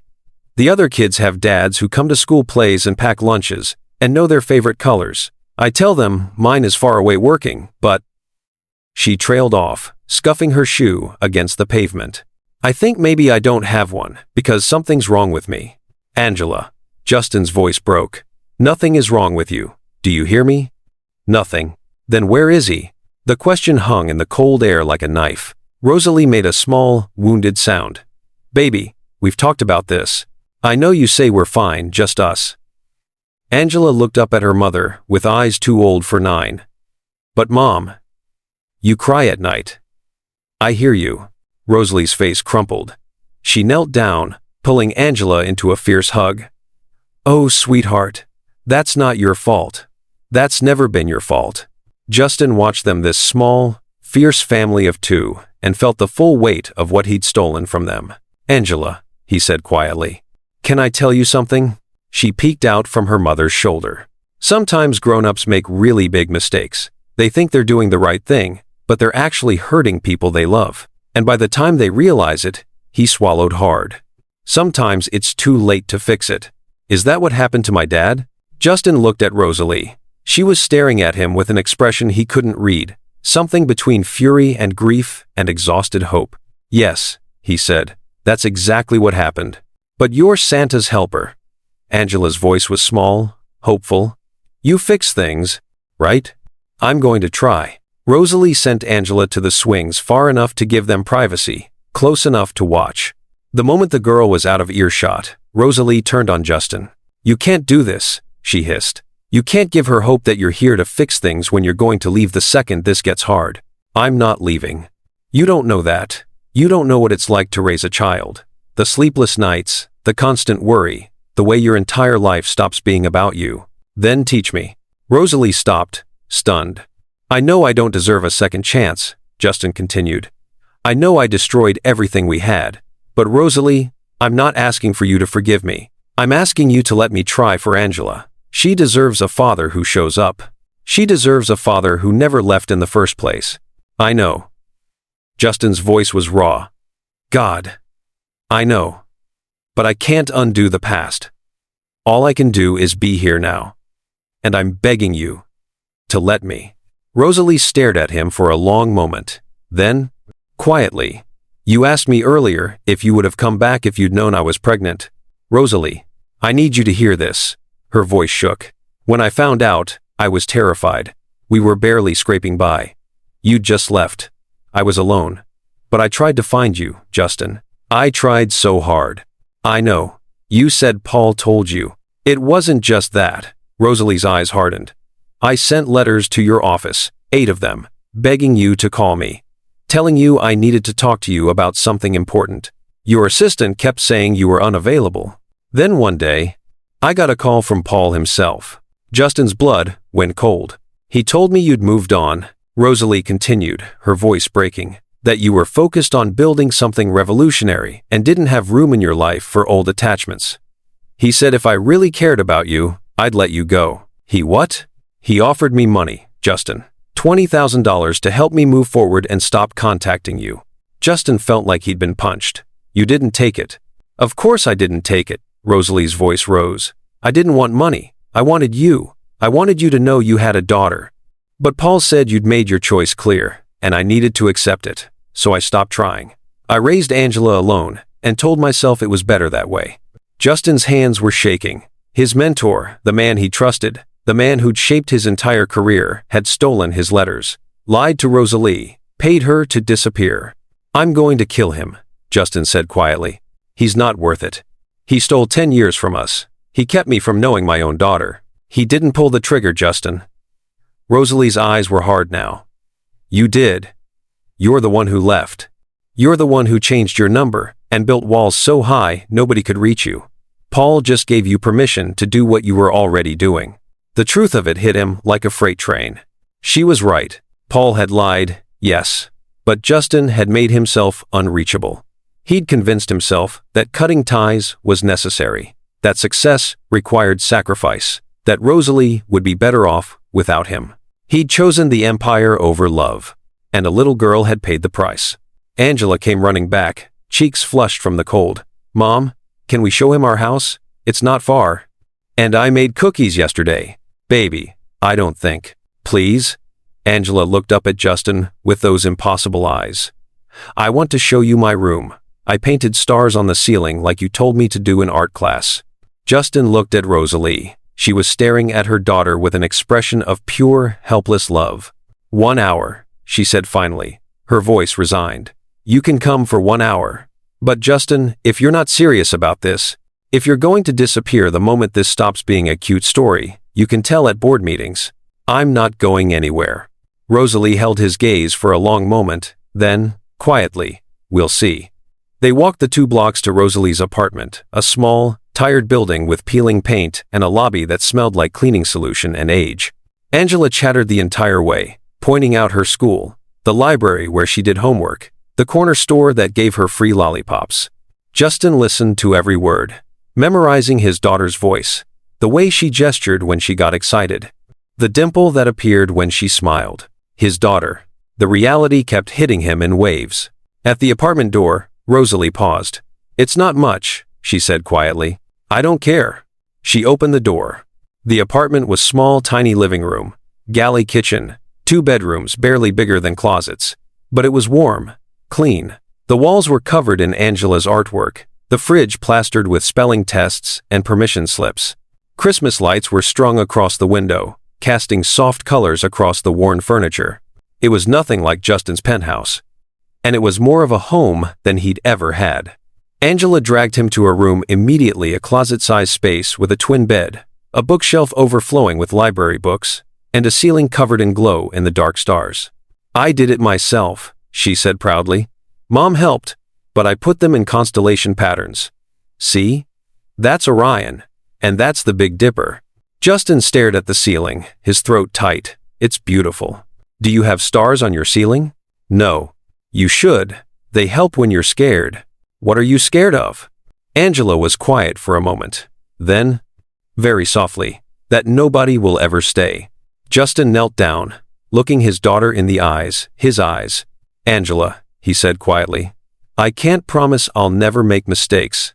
A: The other kids have dads who come to school plays and pack lunches, and know their favorite colors. I tell them mine is far away working, but... She trailed off, scuffing her shoe against the pavement. I think maybe I don't have one, because something's wrong with me. Angela. Justin's voice broke. Nothing is wrong with you. Do you hear me? Nothing. Then where is he? The question hung in the cold air like a knife. Rosalie made a small, wounded sound. Baby, we've talked about this. I know you say we're fine, just us. Angela looked up at her mother, with eyes too old for 9. But Mom, you cry at night. I hear you. Rosalie's face crumpled. She knelt down, pulling Angela into a fierce hug. Oh, sweetheart. That's not your fault. That's never been your fault. Justin watched them, this small, fierce family of 2, and felt the full weight of what he'd stolen from them. Angela, he said quietly. Can I tell you something? She peeked out from her mother's shoulder. Sometimes grown-ups make really big mistakes. They think they're doing the right thing, but they're actually hurting people they love. And by the time they realize it, he swallowed hard. Sometimes it's too late to fix it. Is that what happened to my dad? Justin looked at Rosalie. She was staring at him with an expression he couldn't read, something between fury and grief and exhausted hope. Yes, he said, that's exactly what happened. But you're Santa's helper. Angela's voice was small, hopeful. You fix things, right? I'm going to try. Rosalie sent Angela to the swings far enough to give them privacy, close enough to watch. The moment the girl was out of earshot, Rosalie turned on Justin. You can't do this, she hissed. You can't give her hope that you're here to fix things when you're going to leave the second this gets hard. I'm not leaving. You don't know that. You don't know what it's like to raise a child. The sleepless nights, the constant worry, the way your entire life stops being about you. Then teach me. Rosalie stopped, stunned. I know I don't deserve a second chance, Justin continued. I know I destroyed everything we had. But Rosalie, I'm not asking for you to forgive me. I'm asking you to let me try for Angela. She deserves a father who shows up. She deserves a father who never left in the first place. I know. Justin's voice was raw. God. I know. But I can't undo the past. All I can do is be here now. And I'm begging you to let me. Rosalie stared at him for a long moment. Then, quietly, you asked me earlier if you would have come back if you'd known I was pregnant. Rosalie, I need you to hear this. Her voice shook. When I found out, I was terrified. We were barely scraping by. You'd just left. I was alone. But I tried to find you, Justin. I tried so hard. I know. You said Paul told you. It wasn't just that. Rosalie's eyes hardened. I sent letters to your office, 8 of them, begging you to call me, telling you I needed to talk to you about something important. Your assistant kept saying you were unavailable. Then one day, I got a call from Paul himself. Justin's blood went cold. He told me you'd moved on, Rosalie continued, her voice breaking, that you were focused on building something revolutionary and didn't have room in your life for old attachments. He said if I really cared about you, I'd let you go. He what? He offered me money, Justin. $20,000 to help me move forward and stop contacting you. Justin felt like he'd been punched. You didn't take it. Of course I didn't take it, Rosalie's voice rose. I didn't want money. I wanted you. I wanted you to know you had a daughter. But Paul said you'd made your choice clear, and I needed to accept it. So I stopped trying. I raised Angela alone, and told myself it was better that way. Justin's hands were shaking. His mentor, the man he trusted, the man who'd shaped his entire career, had stolen his letters, lied to Rosalie, paid her to disappear. I'm going to kill him, Justin said quietly. He's not worth it. He stole 10 years from us. He kept me from knowing my own daughter. He didn't pull the trigger, Justin. Rosalie's eyes were hard now. You did. You're the one who left. You're the one who changed your number and built walls so high nobody could reach you. Paul just gave you permission to do what you were already doing. The truth of it hit him like a freight train. She was right. Paul had lied, yes. But Justin had made himself unreachable. He'd convinced himself that cutting ties was necessary, that success required sacrifice, that Rosalie would be better off without him. He'd chosen the empire over love, and a little girl had paid the price. Angela came running back, cheeks flushed from the cold. Mom, can we show him our house? It's not far. And I made cookies yesterday. Baby, I don't think. Please? Angela looked up at Justin with those impossible eyes. I want to show you my room. I painted stars on the ceiling like you told me to do in art class. Justin looked at Rosalie. She was staring at her daughter with an expression of pure, helpless love. 1 hour, she said finally, her voice resigned. You can come for 1 hour. But Justin, if you're not serious about this, if you're going to disappear the moment this stops being a cute story, you can tell at board meetings. I'm not going anywhere. Rosalie held his gaze for a long moment, then, quietly, we'll see. They walked the 2 blocks to Rosalie's apartment, a small, tired building with peeling paint and a lobby that smelled like cleaning solution and age. Angela chattered the entire way, pointing out her school, the library where she did homework, the corner store that gave her free lollipops. Justin listened to every word, memorizing his daughter's voice, the way she gestured when she got excited, the dimple that appeared when she smiled. His daughter. The reality kept hitting him in waves. At the apartment door, Rosalie paused. It's not much, she said quietly. I don't care. She opened the door. The apartment was small, tiny living room, galley kitchen, 2 bedrooms barely bigger than closets. But it was warm, clean. The walls were covered in Angela's artwork, the fridge plastered with spelling tests and permission slips. Christmas lights were strung across the window, casting soft colors across the worn furniture. It was nothing like Justin's penthouse. And it was more of a home than he'd ever had. Angela dragged him to her room immediately, a closet-sized space with a twin bed, a bookshelf overflowing with library books, and a ceiling covered in glow in the dark stars. "I did it myself," she said proudly. "Mom helped, but I put them in constellation patterns. See? That's Orion, and that's the Big Dipper." Justin stared at the ceiling, his throat tight. "It's beautiful. Do you have stars on your ceiling?" "No. You should. They help when you're scared." "What are you scared of?" Angela was quiet for a moment. Then, very softly, "That nobody will ever stay." Justin knelt down, looking his daughter in the eyes, his eyes. "Angela," he said quietly, "I can't promise I'll never make mistakes.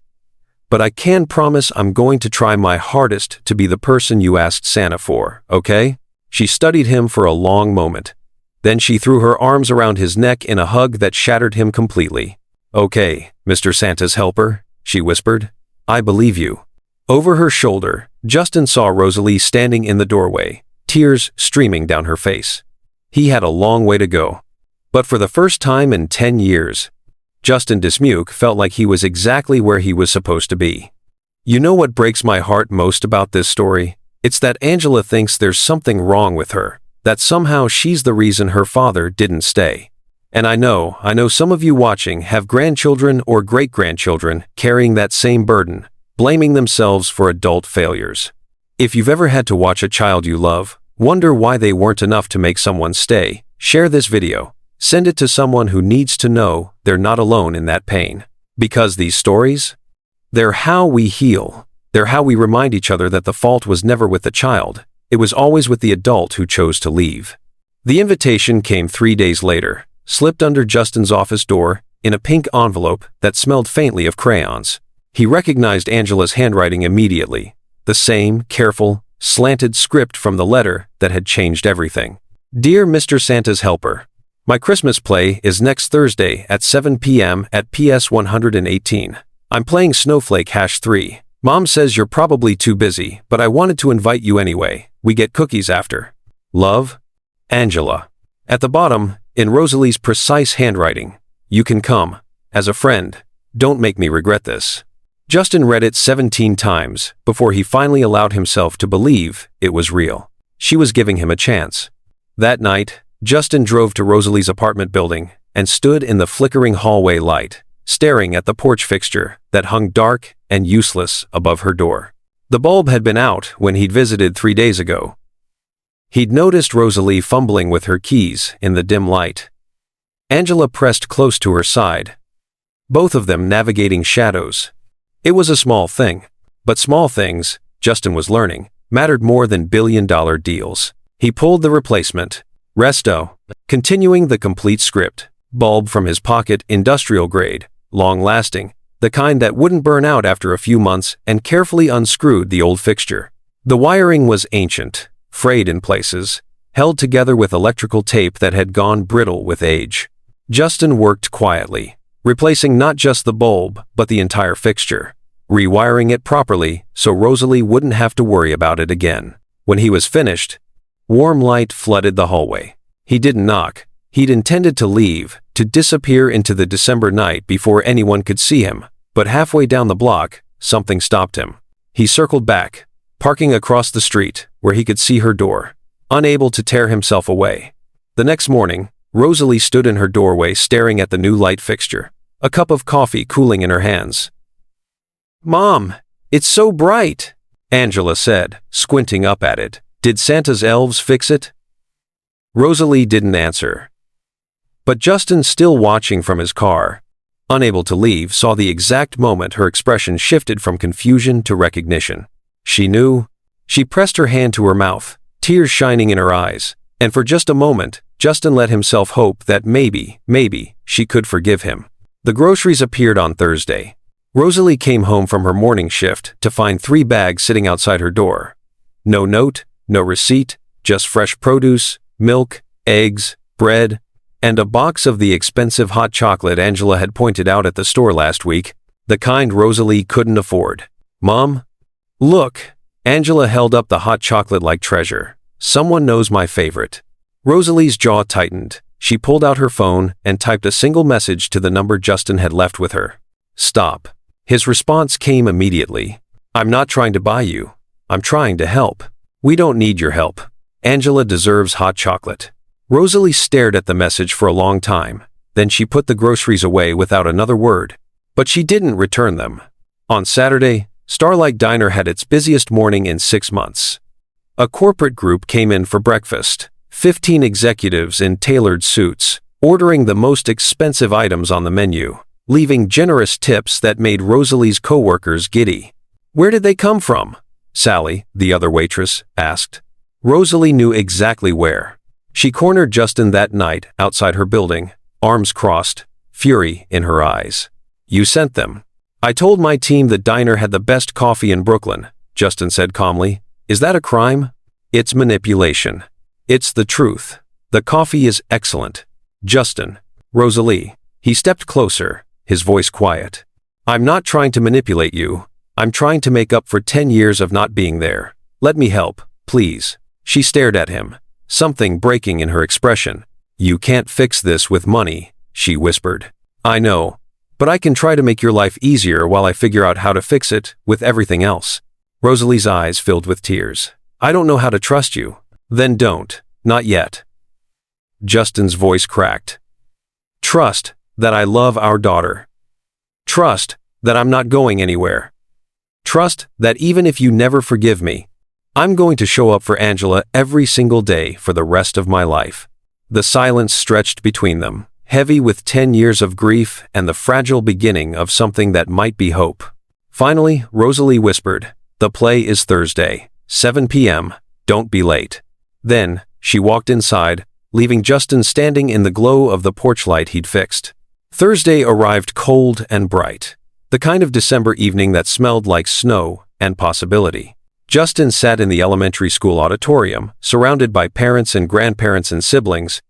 A: But I can promise I'm going to try my hardest to be the person you asked Santa for, okay?" She studied him for a long moment. Then she threw her arms around his neck in a hug that shattered him completely. "Okay, Mr. Santa's helper," she whispered. "I believe you." Over her shoulder, Justin saw Rosalie standing in the doorway, tears streaming down her face. He had a long way to go. But for the first time in 10 years, Justin Dismuke felt like he was exactly where he was supposed to be. You know what breaks my heart most about this story? It's that Angela thinks there's something wrong with her, that somehow she's the reason her father didn't stay. And I know some of you watching have grandchildren or great-grandchildren carrying that same burden, blaming themselves for adult failures. If you've ever had to watch a child you love, wonder why they weren't enough to make someone stay, share this video. Send it to someone who needs to know they're not alone in that pain. Because these stories, they're how we heal. They're how we remind each other that the fault was never with the child. It was always with the adult who chose to leave. The invitation came 3 days later, slipped under Justin's office door, in a pink envelope that smelled faintly of crayons. He recognized Angela's handwriting immediately, the same careful, slanted script from the letter that had changed everything. "Dear Mr. Santa's helper, my Christmas play is next Thursday at 7 p.m. at PS 118. I'm playing Snowflake #3. Mom says you're probably too busy, but I wanted to invite you anyway. We get cookies after. Love, Angela." At the bottom, in Rosalie's precise handwriting, "You can come. As a friend. Don't make me regret this." Justin read it 17 times before he finally allowed himself to believe it was real. She was giving him a chance. That night, Justin drove to Rosalie's apartment building and stood in the flickering hallway light, staring at the porch fixture that hung dark and useless above her door. The bulb had been out when he'd visited 3 days ago. He'd noticed Rosalie fumbling with her keys in the dim light. Angela pressed close to her side, both of them navigating shadows. It was a small thing, but small things, Justin was learning, mattered more than billion-dollar deals. He pulled the replacement, Resto, continuing the complete script, bulb from his pocket, industrial grade, long-lasting, the kind that wouldn't burn out after a few months, and carefully unscrewed the old fixture. The wiring was ancient, frayed in places, held together with electrical tape that had gone brittle with age. Justin worked quietly, replacing not just the bulb, but the entire fixture, rewiring it properly so Rosalie wouldn't have to worry about it again. When he was finished, warm light flooded the hallway. He didn't knock. He'd intended to leave, to disappear into the December night before anyone could see him, but halfway down the block, something stopped him. He circled back, parking across the street, where he could see her door, unable to tear himself away. The next morning, Rosalie stood in her doorway staring at the new light fixture, a cup of coffee cooling in her hands. "Mom, it's so bright," Angela said, squinting up at it. "Did Santa's elves fix it?" Rosalie didn't answer. But Justin, still watching from his car, unable to leave, saw the exact moment her expression shifted from confusion to recognition. She knew. She pressed her hand to her mouth, tears shining in her eyes, and for just a moment, Justin let himself hope that maybe, she could forgive him. The groceries appeared on Thursday. Rosalie came home from her morning shift to find 3 bags sitting outside her door. No note, no receipt, just fresh produce, milk, eggs, bread, and a box of the expensive hot chocolate Angela had pointed out at the store last week, the kind Rosalie couldn't afford. "Mom? Look." Angela held up the hot chocolate like treasure. "Someone knows my favorite." Rosalie's jaw tightened. She pulled out her phone and typed a single message to the number Justin had left with her. "Stop." His response came immediately. "I'm not trying to buy you. I'm trying to help. We don't need your help. Angela deserves hot chocolate. Rosalie stared at the message for a long time. Then she put the groceries away without another word. But she didn't return them. On Saturday, Starlight Diner had its busiest morning in 6 months. A corporate group came in for breakfast, 15 executives in tailored suits, ordering the most expensive items on the menu, leaving generous tips that made Rosalie's coworkers giddy. Where did they come from? Sally, the other waitress, asked. Rosalie knew exactly where. She cornered Justin that night outside her building, arms crossed, fury in her eyes. You sent them. I told my team the diner had the best coffee in Brooklyn, Justin said calmly. Is that a crime? It's manipulation. It's the truth. The coffee is excellent. Justin. Rosalie. He stepped closer, his voice quiet. I'm not trying to manipulate you. I'm trying to make up for 10 years of not being there. Let me help, please. She stared at him, something breaking in her expression. You can't fix this with money, she whispered. I know, but I can try to make your life easier while I figure out how to fix it with everything else. Rosalie's eyes filled with tears. I don't know how to trust you. Then don't, not yet. Justin's voice cracked. Trust that I love our daughter. Trust that I'm not going anywhere. Trust that even if you never forgive me, I'm going to show up for Angela every single day for the rest of my life. The silence stretched between them, heavy with 10 years of grief and the fragile beginning of something that might be hope. Finally, Rosalie whispered, The play is Thursday, 7 p.m., don't be late. Then, she walked inside, leaving Justin standing in the glow of the porch light he'd fixed. Thursday arrived cold and bright, the kind of December evening that smelled like snow and possibility. Justin sat in the elementary school auditorium, surrounded by parents and grandparents and siblings,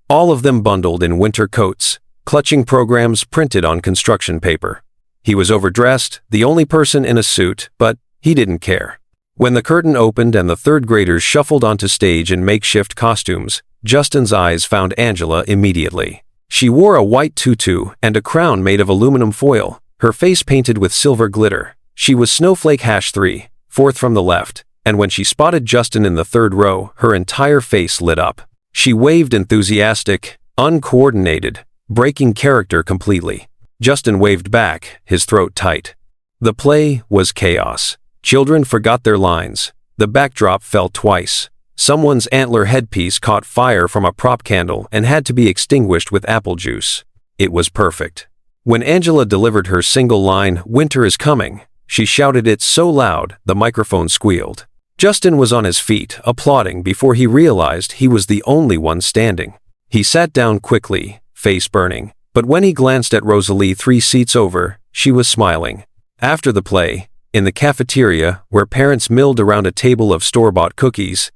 A: all of them bundled in winter coats, clutching programs printed on construction paper. He was overdressed, the only person in a suit, but he didn't care. When the curtain opened and the third graders shuffled onto stage in makeshift costumes, Justin's eyes found Angela immediately. She wore a white tutu and a crown made of aluminum foil, her face painted with silver glitter. She was Snowflake #3, fourth from the left, and when she spotted Justin in the third row, her entire face lit up. She waved enthusiastic, uncoordinated, breaking character completely. Justin waved back, his throat tight. The play was chaos. Children forgot their lines. The backdrop fell twice. Someone's antler headpiece caught fire from a prop candle and had to be extinguished with apple juice. It was perfect. When Angela delivered her single line, "Winter is coming," she shouted it so loud the microphone squealed. Justin was on his feet, applauding before he realized he was the only one standing. He sat down quickly, face burning, but when he glanced at Rosalie 3 seats over, she was smiling. After the play, in the cafeteria, where parents milled around a table of store-bought cookies,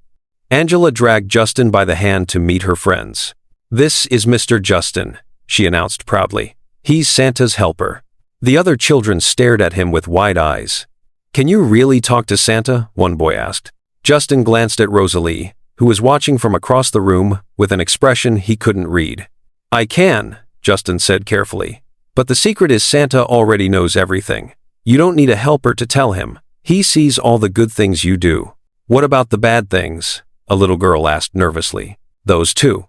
A: Angela dragged Justin by the hand to meet her friends. "This is Mr. Justin," she announced proudly. "He's Santa's helper." The other children stared at him with wide eyes. "Can you really talk to Santa?" one boy asked. Justin glanced at Rosalie, who was watching from across the room with an expression he couldn't read. "I can," Justin said carefully. "But the secret is Santa already knows everything. You don't need a helper to tell him. He sees all the good things you do." "What about the bad things?" a little girl asked nervously. "Those too.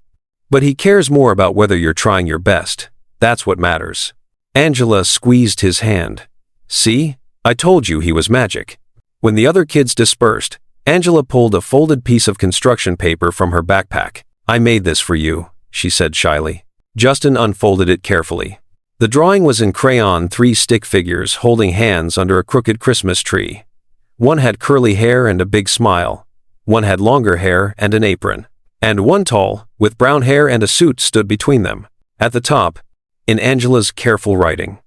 A: But he cares more about whether you're trying your best. That's what matters." Angela squeezed his hand. "See? I told you he was magic." When the other kids dispersed, Angela pulled a folded piece of construction paper from her backpack. "I made this for you," she said shyly. Justin unfolded it carefully. The drawing was in crayon, 3 stick figures holding hands under a crooked Christmas tree. One had curly hair and a big smile. One had longer hair and an apron. And one tall, with brown hair and a suit stood between them. At the top, in Angela's careful writing,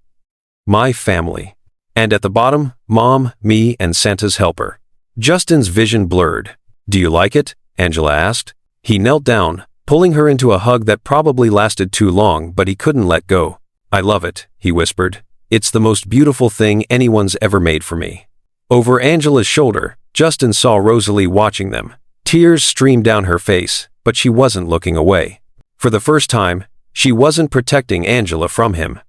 A: "My family." And at the bottom, "Mom, me, and Santa's helper." Justin's vision blurred. "Do you like it?" Angela asked. He knelt down, pulling her into a hug that probably lasted too long, but he couldn't let go. "I love it," he whispered. "It's the most beautiful thing anyone's ever made for me." Over Angela's shoulder, Justin saw Rosalie watching them. Tears streamed down her face, but she wasn't looking away. For the first time, she wasn't protecting Angela from him.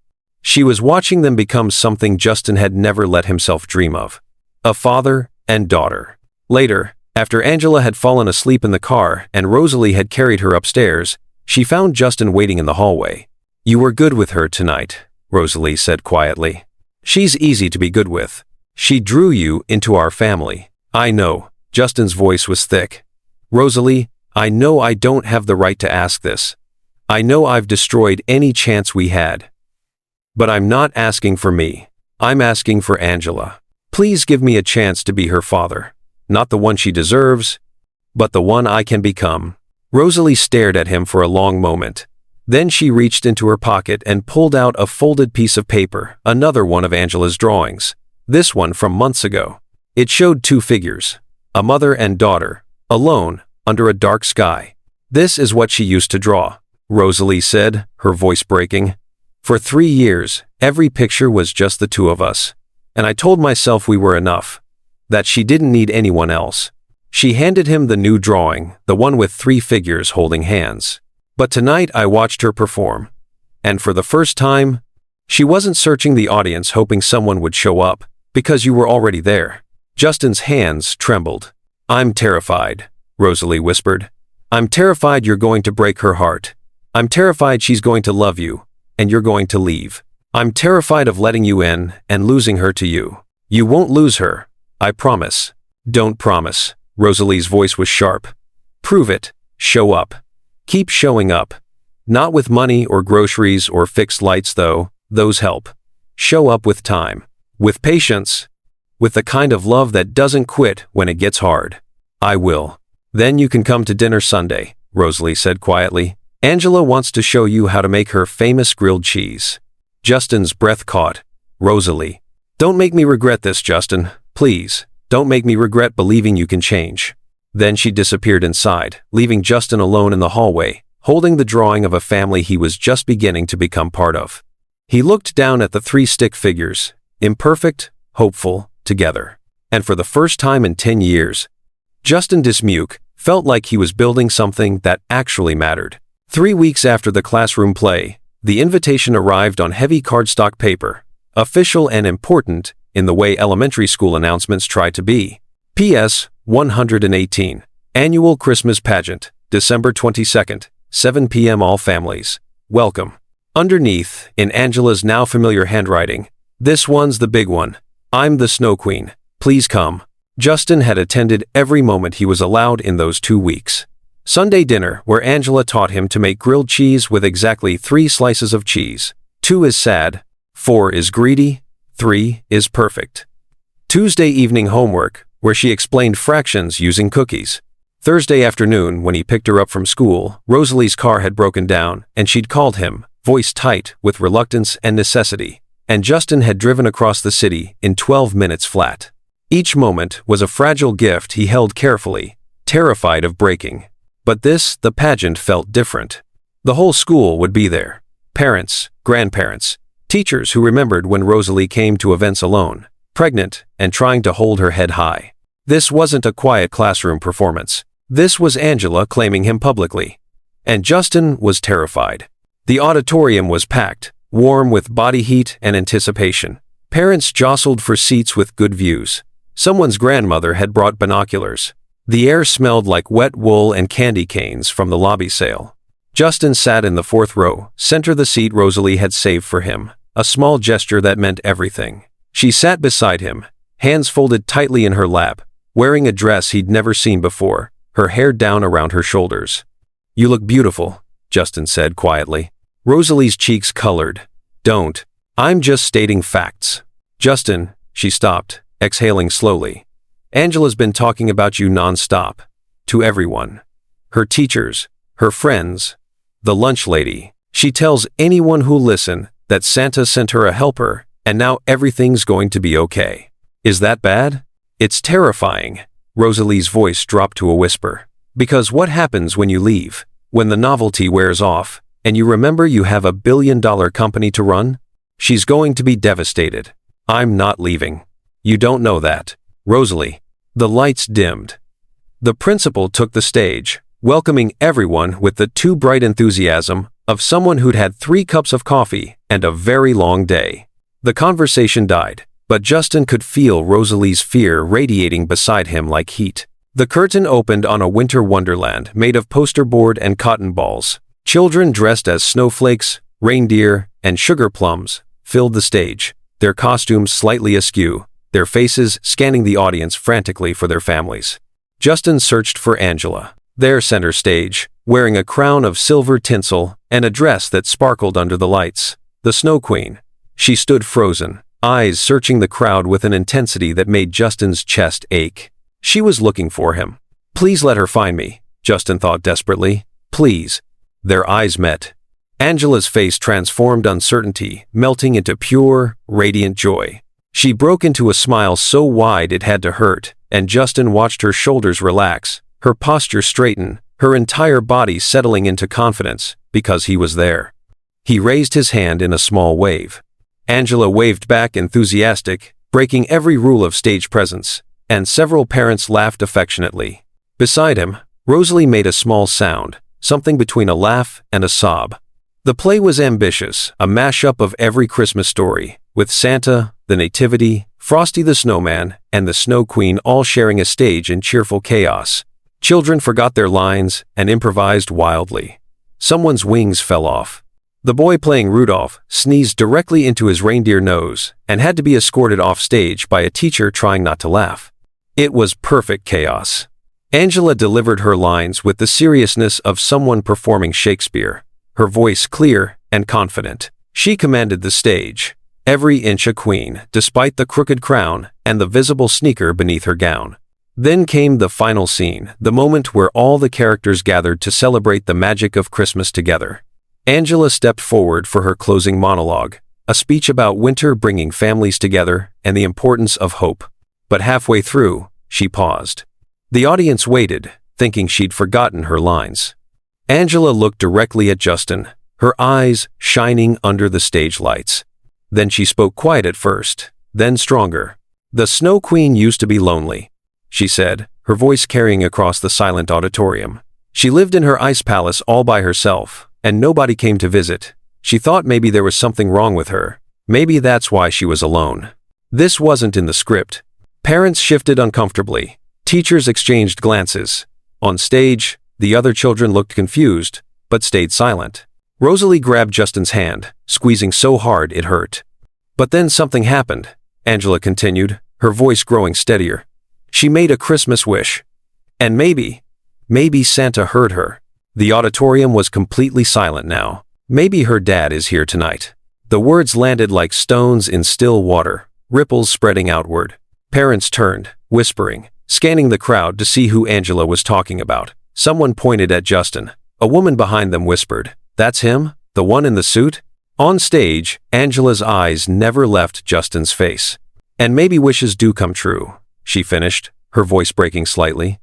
A: She was watching them become something Justin had never let himself dream of. A father and daughter. Later, after Angela had fallen asleep in the car and Rosalie had carried her upstairs, she found Justin waiting in the hallway. "You were good with her tonight," Rosalie said quietly. "She's easy to be good with. She drew you into our family." "I know." Justin's voice was thick. "Rosalie, I know I don't have the right to ask this. I know I've destroyed any chance we had. But I'm not asking for me. I'm asking for Angela. Please give me a chance to be her father. Not the one she deserves, but the one I can become." Rosalie stared at him for a long moment. Then she reached into her pocket and pulled out a folded piece of paper, another one of Angela's drawings. This one from months ago. It showed two figures, a mother and daughter, alone, under a dark sky. "This is what she used to draw," Rosalie said, her voice breaking. "For 3 years, every picture was just the two of us. And I told myself we were enough. That she didn't need anyone else." She handed him the new drawing, the one with 3 figures holding hands. "But tonight I watched her perform. And for the first time, she wasn't searching the audience hoping someone would show up, because you were already there." Justin's hands trembled. "I'm terrified," Rosalie whispered. "I'm terrified you're going to break her heart. I'm terrified she's going to love you, and you're going to leave. I'm terrified of letting you in and losing her to you. You won't lose her. I promise." "Don't promise." Rosalie's voice was sharp. "Prove it. Show up. Keep showing up. Not with money or groceries or fixed lights though, those help. Show up with time. With patience. With the kind of love that doesn't quit when it gets hard." "I will. Then you can come to dinner Sunday," Rosalie said quietly. "Angela wants to show you how to make her famous grilled cheese." Justin's breath caught. "Rosalie. Don't make me regret this, Justin. Please, don't make me regret believing you can change." Then she disappeared inside, leaving Justin alone in the hallway, holding the drawing of a family he was just beginning to become part of. He looked down at the 3 stick figures, imperfect, hopeful, together. And for the first time in 10 years, Justin Dismuke felt like he was building something that actually mattered. 3 weeks after the classroom play, the invitation arrived on heavy cardstock paper, official and important in the way elementary school announcements try to be. P.S. 118. Annual Christmas Pageant, December 22nd, 7 p.m. All families. Welcome. Underneath, in Angela's now familiar handwriting, "This one's the big one. I'm the Snow Queen. Please come." Justin had attended every moment he was allowed in those 2 weeks. Sunday dinner, where Angela taught him to make grilled cheese with exactly 3 slices of cheese. 2 is sad, 4 is greedy, 3 is perfect. Tuesday evening homework, where she explained fractions using cookies. Thursday afternoon, when he picked her up from school, Rosalie's car had broken down, and she'd called him, voice tight with reluctance and necessity. And Justin had driven across the city in 12 minutes flat. Each moment was a fragile gift he held carefully, terrified of breaking. But this, the pageant, felt different. The whole school would be there. Parents, grandparents, teachers who remembered when Rosalie came to events alone, pregnant, and trying to hold her head high. This wasn't a quiet classroom performance. This was Angela claiming him publicly. And Justin was terrified. The auditorium was packed, warm with body heat and anticipation. Parents jostled for seats with good views. Someone's grandmother had brought binoculars. The air smelled like wet wool and candy canes from the lobby sale. Justin sat in the 4th row, center the seat Rosalie had saved for him, a small gesture that meant everything. She sat beside him, hands folded tightly in her lap, wearing a dress he'd never seen before, her hair down around her shoulders. "You look beautiful," Justin said quietly. Rosalie's cheeks colored. "Don't. I'm just stating facts." "Justin," she stopped, exhaling slowly. "Angela's been talking about you non-stop. To everyone. Her teachers, her friends, the lunch lady. She tells anyone who'll listen that Santa sent her a helper, and now everything's going to be okay. Is that bad?" "It's terrifying." Rosalie's voice dropped to a whisper. "Because what happens when you leave? When the novelty wears off, and you remember you have a billion-dollar company to run? She's going to be devastated." "I'm not leaving. You don't know that, Rosalie." The lights dimmed. The principal took the stage, welcoming everyone with the too bright enthusiasm of someone who'd had 3 cups of coffee and a very long day. The conversation died. But Justin could feel Rosalie's fear radiating beside him like heat. The curtain opened on a winter wonderland made of poster board and cotton balls. Children dressed as snowflakes, reindeer, and sugar plums filled the stage, their costumes slightly askew, their faces scanning the audience frantically for their families. Justin searched for Angela, there center stage, wearing a crown of silver tinsel and a dress that sparkled under the lights. The Snow Queen. She stood frozen, eyes searching the crowd with an intensity that made Justin's chest ache. She was looking for him. Please let her find me, Justin thought desperately. Please. Their eyes met. Angela's face transformed uncertainty, melting into pure, radiant joy. She broke into a smile so wide it had to hurt, and Justin watched her shoulders relax, her posture straighten, her entire body settling into confidence, because he was there. He raised his hand in a small wave. Angela waved back enthusiastic, breaking every rule of stage presence, and several parents laughed affectionately. Beside him, Rosalie made a small sound, something between a laugh and a sob. The play was ambitious, a mashup of every Christmas story, with Santa, the Nativity, Frosty the Snowman, and the Snow Queen all sharing a stage in cheerful chaos. Children forgot their lines and improvised wildly. Someone's wings fell off. The boy playing Rudolph sneezed directly into his reindeer nose and had to be escorted off stage by a teacher trying not to laugh. It was perfect chaos. Angela delivered her lines with the seriousness of someone performing Shakespeare, her voice clear and confident. She commanded the stage, every inch a queen, despite the crooked crown and the visible sneaker beneath her gown. Then came the final scene, the moment where all the characters gathered to celebrate the magic of Christmas together. Angela stepped forward for her closing monologue, a speech about winter bringing families together and the importance of hope. But halfway through, she paused. The audience waited, thinking she'd forgotten her lines. Angela looked directly at Justin, her eyes shining under the stage lights. Then she spoke quiet at first, then stronger. "The Snow Queen used to be lonely," she said, her voice carrying across the silent auditorium. "She lived in her ice palace all by herself, and nobody came to visit. She thought maybe there was something wrong with her. Maybe that's why she was alone." This wasn't in the script. Parents shifted uncomfortably. Teachers exchanged glances. On stage, the other children looked confused, but stayed silent. Rosalie grabbed Justin's hand, squeezing so hard it hurt. "But then something happened," Angela continued, her voice growing steadier. "She made a Christmas wish. And maybe Santa heard her." The auditorium was completely silent now. "Maybe her dad is here tonight." The words landed like stones in still water, ripples spreading outward. Parents turned, whispering, scanning the crowd to see who Angela was talking about. Someone pointed at Justin. A woman behind them whispered, "That's him? The one in the suit?" On stage, Angela's eyes never left Justin's face. "And maybe wishes do come true," she finished, her voice breaking slightly.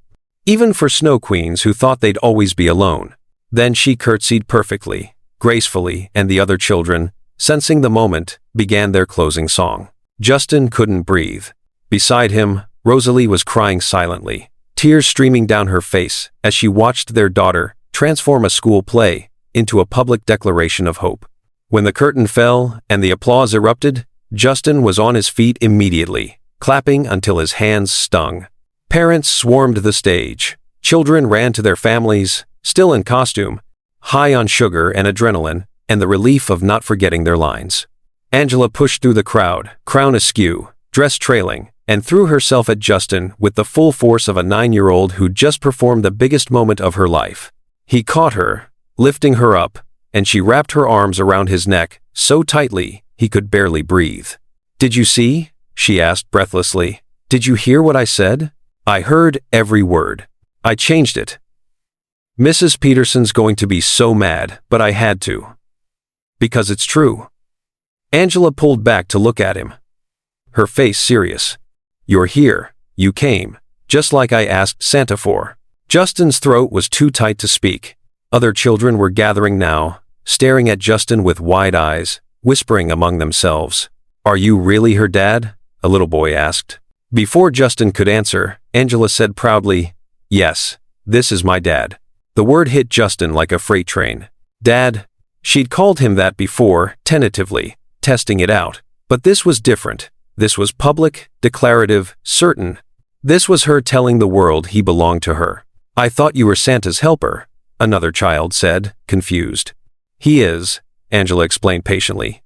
A: "Even for snow queens who thought they'd always be alone." Then she curtsied perfectly, gracefully, and the other children, sensing the moment, began their closing song. Justin couldn't breathe. Beside him, Rosalie was crying silently, tears streaming down her face as she watched their daughter transform a school play into a public declaration of hope. When the curtain fell and the applause erupted, Justin was on his feet immediately, clapping until his hands stung. Parents swarmed the stage. Children ran to their families, still in costume, high on sugar and adrenaline, and the relief of not forgetting their lines. Angela pushed through the crowd, crown askew, dress trailing, and threw herself at Justin with the full force of a 9-year-old who just performed the biggest moment of her life. He caught her, lifting her up, and she wrapped her arms around his neck so tightly he could barely breathe. "Did you see?" she asked breathlessly. "Did you hear what I said?" "I heard every word. I changed it. Mrs. Peterson's going to be so mad, but I had to. Because it's true." Angela pulled back to look at him, her face serious. "You're here. You came. Just like I asked Santa for." Justin's throat was too tight to speak. Other children were gathering now, staring at Justin with wide eyes, whispering among themselves. "Are you really her dad?" a little boy asked. Before Justin could answer, Angela said proudly, "Yes, this is my dad." The word hit Justin like a freight train. Dad. She'd called him that before, tentatively, testing it out. But this was different. This was public, declarative, certain. This was her telling the world he belonged to her. "I thought you were Santa's helper," another child said, confused. "He is," Angela explained patiently.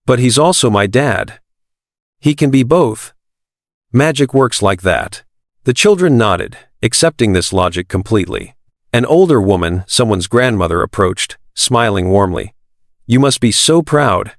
A: "But he's also my dad." "He can be both." "Magic works like that." The children nodded, accepting this logic completely. An older woman, someone's grandmother, approached, smiling warmly. "You must be so proud.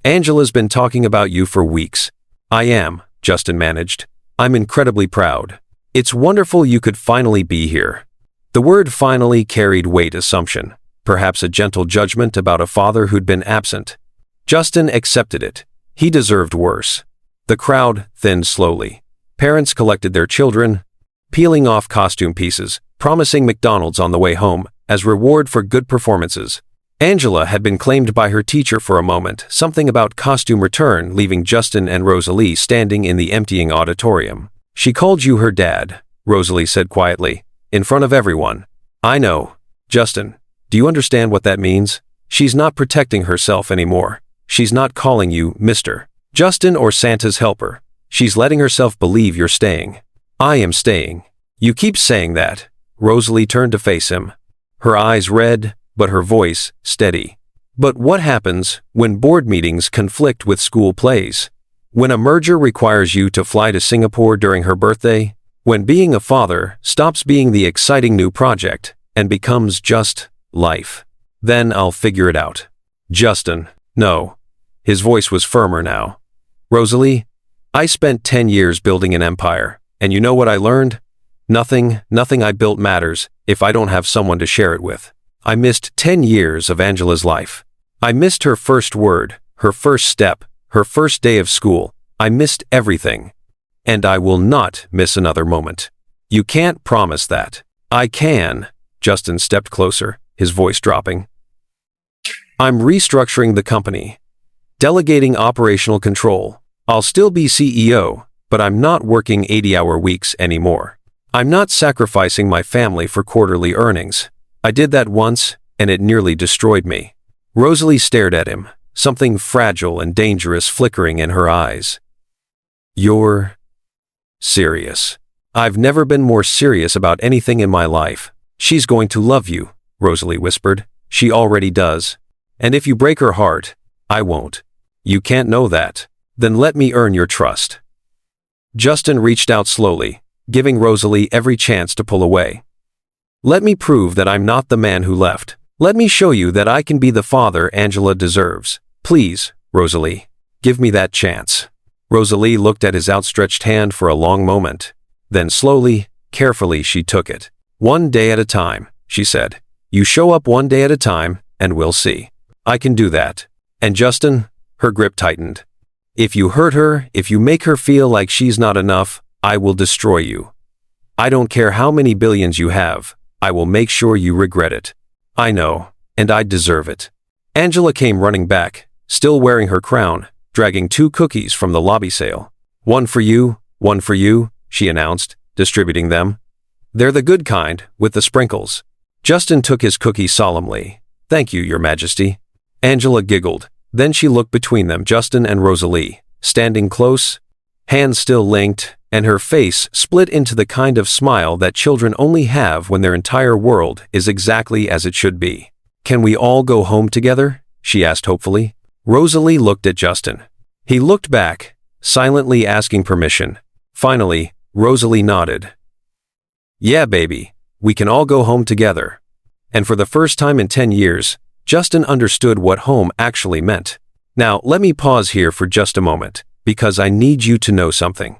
A: Angela's been talking about you for weeks." "I am," Justin managed. "I'm incredibly proud. It's wonderful you could finally be here." The word finally carried weight assumption, perhaps a gentle judgment about a father who'd been absent. Justin accepted it. He deserved worse. The crowd thinned slowly. Parents collected their children, peeling off costume pieces, promising McDonald's on the way home as reward for good performances. Angela had been claimed by her teacher for a moment, something about costume return, leaving Justin and Rosalie standing in the emptying auditorium. "She called you her dad," Rosalie said quietly, in front of everyone. "I know. Justin, do you understand what that means? She's not protecting herself anymore. She's not calling you Mr. Justin or Santa's helper. She's letting herself believe you're staying." "I am staying." "You keep saying that." Rosalie turned to face him, her eyes red, but her voice steady. "But what happens when board meetings conflict with school plays? When a merger requires you to fly to Singapore during her birthday? When being a father stops being the exciting new project and becomes just life? Then I'll figure it out." "Justin, no." His voice was firmer now. "Rosalie, I spent 10 years building an empire, and you know what I learned? Nothing I built matters if I don't have someone to share it with. I missed 10 years of Angela's life. I missed her first word, her first step, her first day of school. I missed everything. And I will not miss another moment." "You can't promise that." "I can." Justin stepped closer, his voice dropping. "I'm restructuring the company, delegating operational control. I'll still be CEO, but I'm not working 80-hour weeks anymore. I'm not sacrificing my family for quarterly earnings. I did that once, and it nearly destroyed me." Rosalie stared at him, something fragile and dangerous flickering in her eyes. "You're serious?" "I've never been more serious about anything in my life." "She's going to love you," Rosalie whispered. "She already does. And if you break her heart, I won't." "You can't know that." "Then let me earn your trust." Justin reached out slowly, giving Rosalie every chance to pull away. "Let me prove that I'm not the man who left. Let me show you that I can be the father Angela deserves. Please, Rosalie, give me that chance." Rosalie looked at his outstretched hand for a long moment. Then slowly, carefully she took it. "One day at a time," she said. "You show up one day at a time, and we'll see. I can do that." "And Justin," her grip tightened, "if you hurt her, if you make her feel like she's not enough, I will destroy you. I don't care how many billions you have, I will make sure you regret it." "I know, and I deserve it." Angela came running back, still wearing her crown, dragging 2 cookies from the lobby sale. one for you," she announced, distributing them. "They're the good kind, with the sprinkles." Justin took his cookie solemnly. "Thank you, Your Majesty." Angela giggled. Then she looked between them, Justin and Rosalie, standing close, hands still linked, and her face split into the kind of smile that children only have when their entire world is exactly as it should be. "Can we all go home together?" she asked hopefully. Rosalie looked at Justin. He looked back, silently asking permission. Finally, Rosalie nodded. "Yeah, baby, we can all go home together." And for the first time in 10 years, Justin understood what home actually meant. Now, let me pause here for just a moment, because I need you to know something.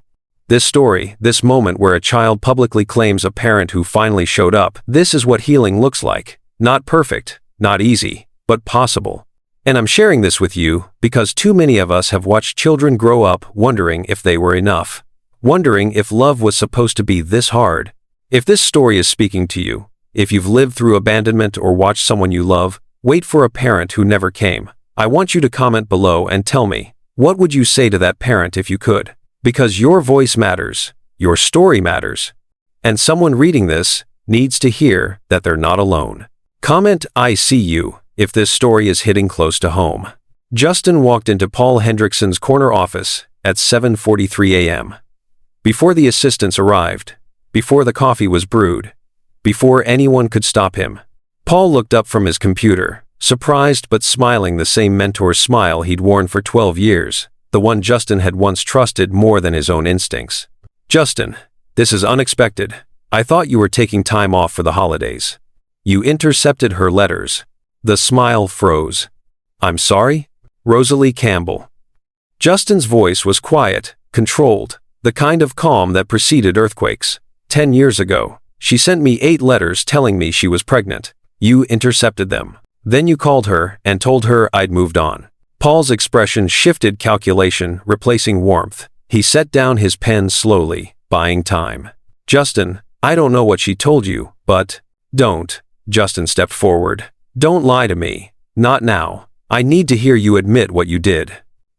A: This story, this moment where a child publicly claims a parent who finally showed up, this is what healing looks like. Not perfect, not easy, but possible. And I'm sharing this with you because too many of us have watched children grow up wondering if they were enough, wondering if love was supposed to be this hard. If this story is speaking to you, if you've lived through abandonment or watched someone you love wait for a parent who never came, I want you to comment below and tell me, what would you say to that parent if you could? Because your voice matters, your story matters, and someone reading this needs to hear that they're not alone. Comment "I see you" if this story is hitting close to home. Justin walked into Paul Hendrickson's corner office, at 7:43 a.m. Before the assistants arrived, before the coffee was brewed, before anyone could stop him, Paul looked up from his computer, surprised but smiling, the same mentor's smile he'd worn for 12 years, the one Justin had once trusted more than his own instincts. "Justin, this is unexpected. I thought you were taking time off for the holidays." "You intercepted her letters." The smile froze. "I'm sorry?" "Rosalie Campbell." Justin's voice was quiet, controlled, the kind of calm that preceded earthquakes. 10 years ago, she sent me 8 letters telling me she was pregnant. You intercepted them. Then you called her and told her I'd moved on. Paul's expression shifted, calculation replacing warmth. He set down his pen slowly, buying time. "Justin, I don't know what she told you, but..." "Don't." Justin stepped forward. "Don't lie to me. Not now. I need to hear you admit what you did."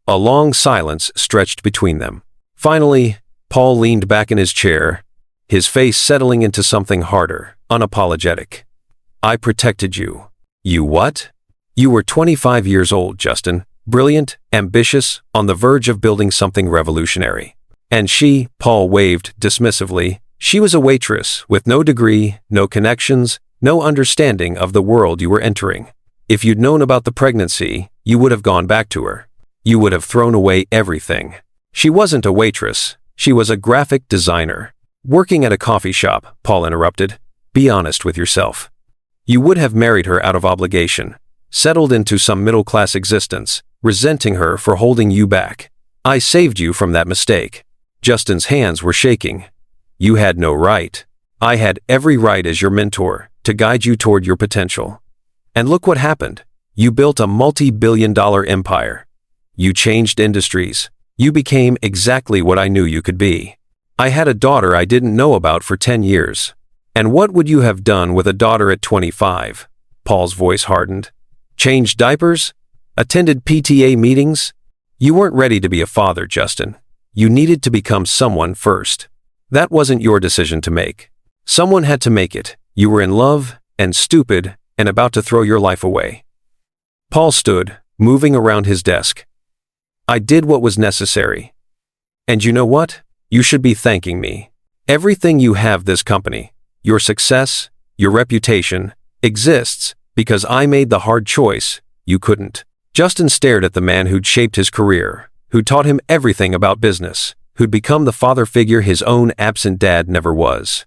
A: A long silence stretched between them. Finally, Paul leaned back in his chair, his face settling into something harder, unapologetic. "I protected you." "You what?" "You were 25 years old, Justin. Brilliant, ambitious, on the verge of building something revolutionary. And she," Paul waved dismissively, "she was a waitress with no degree, no connections, no understanding of the world you were entering. If you'd known about the pregnancy, you would have gone back to her. You would have thrown away everything." "She wasn't a waitress. She was a graphic designer." "Working at a coffee shop," Paul interrupted. "Be honest with yourself. You would have married her out of obligation, settled into some middle-class existence, resenting her for holding you back. I saved you from that mistake." Justin's hands were shaking. "You had no right. I had every right as your mentor, to guide you toward your potential. And look what happened. You built a multi-billion-dollar empire. You changed industries. You became exactly what I knew you could be. I had a daughter I didn't know about for 10 years. And what would you have done with a daughter at 25? Paul's voice hardened. Changed diapers? Attended PTA meetings? You weren't ready to be a father, Justin. You needed to become someone first. That wasn't your decision to make. Someone had to make it. You were in love, and stupid, and about to throw your life away. Paul stood, moving around his desk. I did what was necessary. And you know what? You should be thanking me. Everything you have, this company, your success, your reputation, exists because I made the hard choice. You couldn't. Justin stared at the man who'd shaped his career, who'd taught him everything about business, who'd become the father figure his own absent dad never was,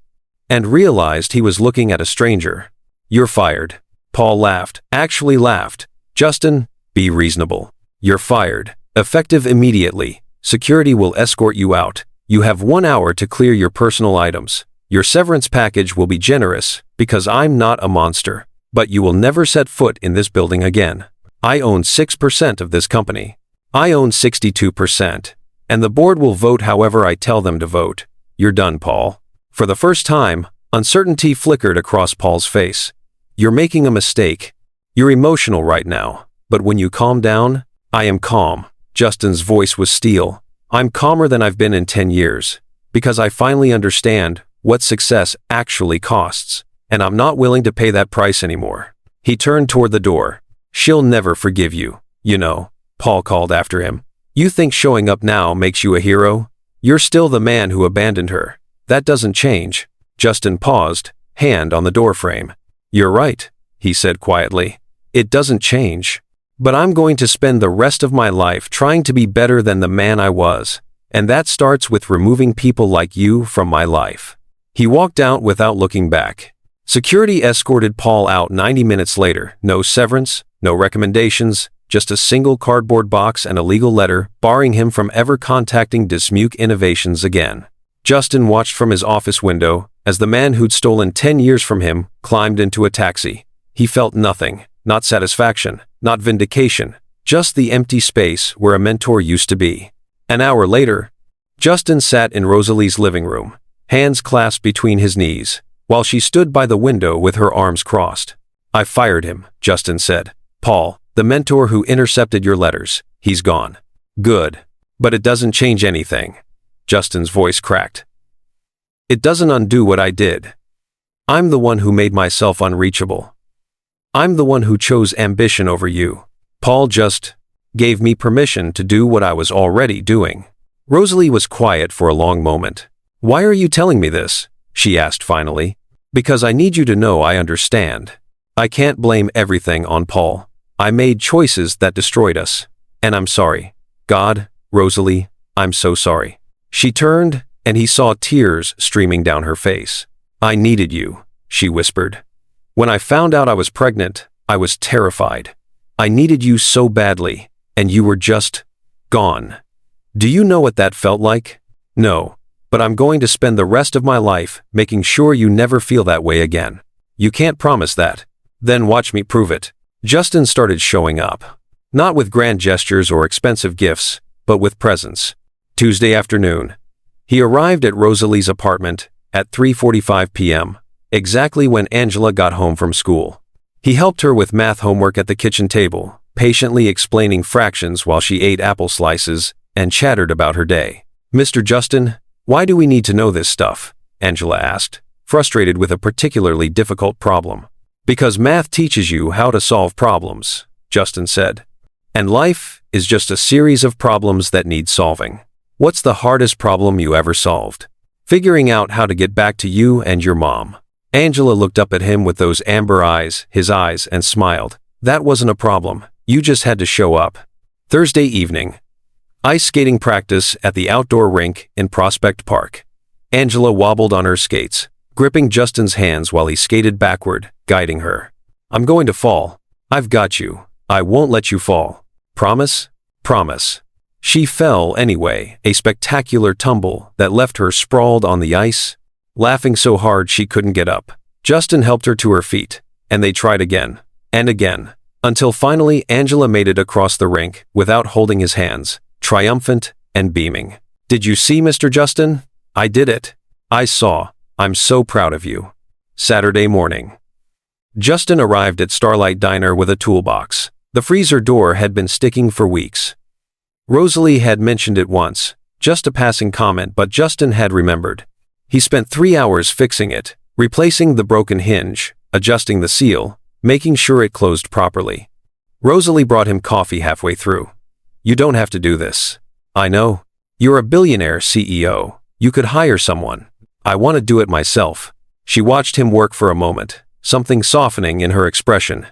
A: and realized he was looking at a stranger. You're fired. Paul laughed, actually laughed. Justin, be reasonable. You're fired. Effective immediately. Security will escort you out. You have 1 hour to clear your personal items. Your severance package will be generous because I'm not a monster. But you will never set foot in this building again. I own 6% of this company. I own 62%. And the board will vote however I tell them to vote. You're done, Paul. For the first time, uncertainty flickered across Paul's face. You're making a mistake. You're emotional right now. But when you calm down, I am calm. Justin's voice was steel. I'm calmer than I've been in 10 years. Because I finally understand what success actually costs. And I'm not willing to pay that price anymore. He turned toward the door. She'll never forgive you, you know, Paul called after him. You think showing up now makes you a hero? You're still the man who abandoned her. That doesn't change. Justin paused, hand on the doorframe. You're right, he said quietly. It doesn't change. But I'm going to spend the rest of my life trying to be better than the man I was. And that starts with removing people like you from my life. He walked out without looking back. Security escorted Paul out 90 minutes later. No severance, no recommendations, just a single cardboard box and a legal letter barring him from ever contacting Dismuke Innovations again. Justin watched from his office window as the man who'd stolen 10 years from him climbed into a taxi. He felt nothing, not satisfaction, not vindication, just the empty space where a mentor used to be. An hour later, Justin sat in Rosalie's living room, hands clasped between his knees, while she stood by the window with her arms crossed. I fired him, Justin said. Paul, the mentor who intercepted your letters, he's gone. Good. But it doesn't change anything. Justin's voice cracked. It doesn't undo what I did. I'm the one who made myself unreachable. I'm the one who chose ambition over you. Paul just gave me permission to do what I was already doing. Rosalie was quiet for a long moment. "Why are you telling me this?" she asked finally. "Because I need you to know I understand. I can't blame everything on Paul. I made choices that destroyed us. And I'm sorry. God, Rosalie, I'm so sorry." She turned, and he saw tears streaming down her face. "I needed you," she whispered. "When I found out I was pregnant, I was terrified. I needed you so badly, and you were just gone. Do you know what that felt like? No, but I'm going to spend the rest of my life making sure you never feel that way again. You can't promise that. Then watch me prove it." Justin started showing up. Not with grand gestures or expensive gifts, but with presents. Tuesday afternoon. He arrived at Rosalie's apartment at 3:45 p.m., exactly when Angela got home from school. He helped her with math homework at the kitchen table, patiently explaining fractions while she ate apple slices and chattered about her day. "Mr. Justin, why do we need to know this stuff?" Angela asked, frustrated with a particularly difficult problem. "Because math teaches you how to solve problems," Justin said. "And life is just a series of problems that need solving. What's the hardest problem you ever solved? Figuring out how to get back to you and your mom." Angela looked up at him with those amber eyes, his eyes, and smiled. "That wasn't a problem. You just had to show up." Thursday evening. Ice skating practice at the outdoor rink in Prospect Park. Angela wobbled on her skates, gripping Justin's hands while he skated backward, guiding her. "I'm going to fall. I've got you. I won't let you fall. Promise? Promise." She fell anyway, a spectacular tumble that left her sprawled on the ice, laughing so hard she couldn't get up. Justin helped her to her feet, and they tried again, and again, until finally Angela made it across the rink without holding his hands, triumphant and beaming. "Did you see, Mr. Justin? I did it. I saw. I'm so proud of you." Saturday morning. Justin arrived at Starlight Diner with a toolbox. The freezer door had been sticking for weeks. Rosalie had mentioned it once, just a passing comment, but Justin had remembered. He spent 3 hours fixing it, replacing the broken hinge, adjusting the seal, making sure it closed properly. Rosalie brought him coffee halfway through. "You don't have to do this. I know. You're a billionaire CEO. You could hire someone. I want to do it myself." She watched him work for a moment, something softening in her expression.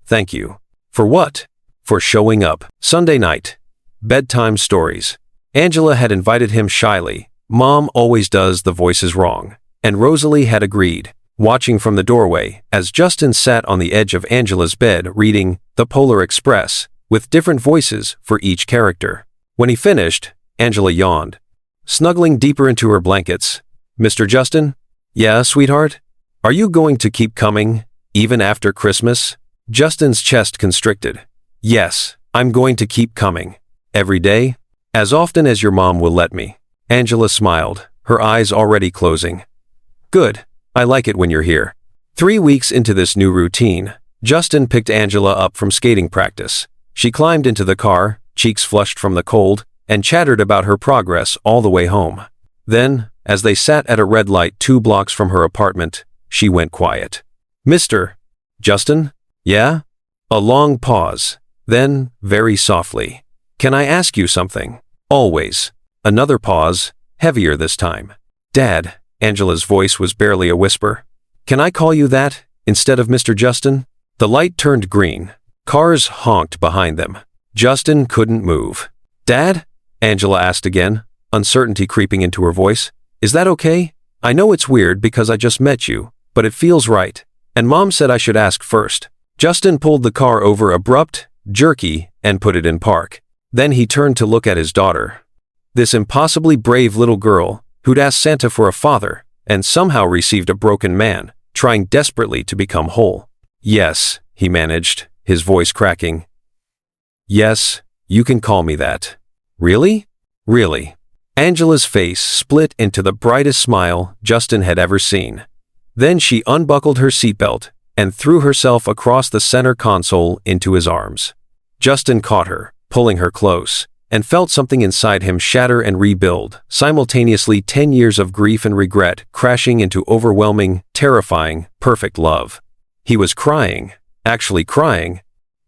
A: "Thank you." "For what?" "For showing up." Sunday night. Bedtime stories. Angela had invited him shyly. Mom always does the voices wrong. And Rosalie had agreed, watching from the doorway as Justin sat on the edge of Angela's bed reading The Polar Express, with different voices for each character. When he finished, Angela yawned, snuggling deeper into her blankets. "Mr. Justin?" "Yeah, sweetheart? Are you going to keep coming, even after Christmas?" Justin's chest constricted. "Yes, I'm going to keep coming. Every day? As often as your mom will let me." Angela smiled, her eyes already closing. "Good. I like it when you're here." 3 weeks into this new routine, Justin picked Angela up from skating practice. She climbed into the car, cheeks flushed from the cold, and chattered about her progress all the way home. Then, as they sat at a red light 2 blocks from her apartment, she went quiet. "Mr. Justin?" "Yeah?" A long pause. Then, very softly, "Can I ask you something?" "Always." Another pause, heavier this time. "Dad," Angela's voice was barely a whisper. "Can I call you that, instead of Mr. Justin?" The light turned green. Cars honked behind them. Justin couldn't move. "Dad?" Angela asked again, uncertainty creeping into her voice. "Is that okay? I know it's weird because I just met you, but it feels right. And Mom said I should ask first." Justin pulled the car over abrupt, jerky, and put it in park. Then he turned to look at his daughter. This impossibly brave little girl, who'd asked Santa for a father, and somehow received a broken man, trying desperately to become whole. "Yes," he managed, his voice cracking. "Yes, you can call me that." "Really? Really?" Angela's face split into the brightest smile Justin had ever seen. Then she unbuckled her seatbelt and threw herself across the center console into his arms. Justin caught her, pulling her close, and felt something inside him shatter and rebuild, simultaneously 10 years of grief and regret crashing into overwhelming, terrifying, perfect love. He was crying, actually crying,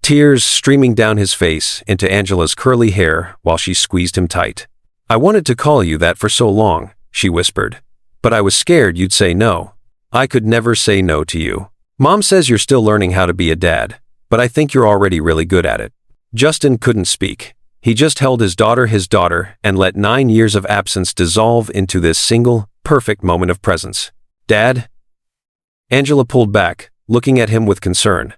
A: tears streaming down his face into Angela's curly hair while she squeezed him tight. I wanted to call you that for so long, she whispered. But I was scared you'd say no. I could never say no to you. Mom says you're still learning how to be a dad, but I think you're already really good at it. Justin couldn't speak. He just held his daughter, and let 9 years of absence dissolve into this single, perfect moment of presence. Dad? Angela pulled back, looking at him with concern.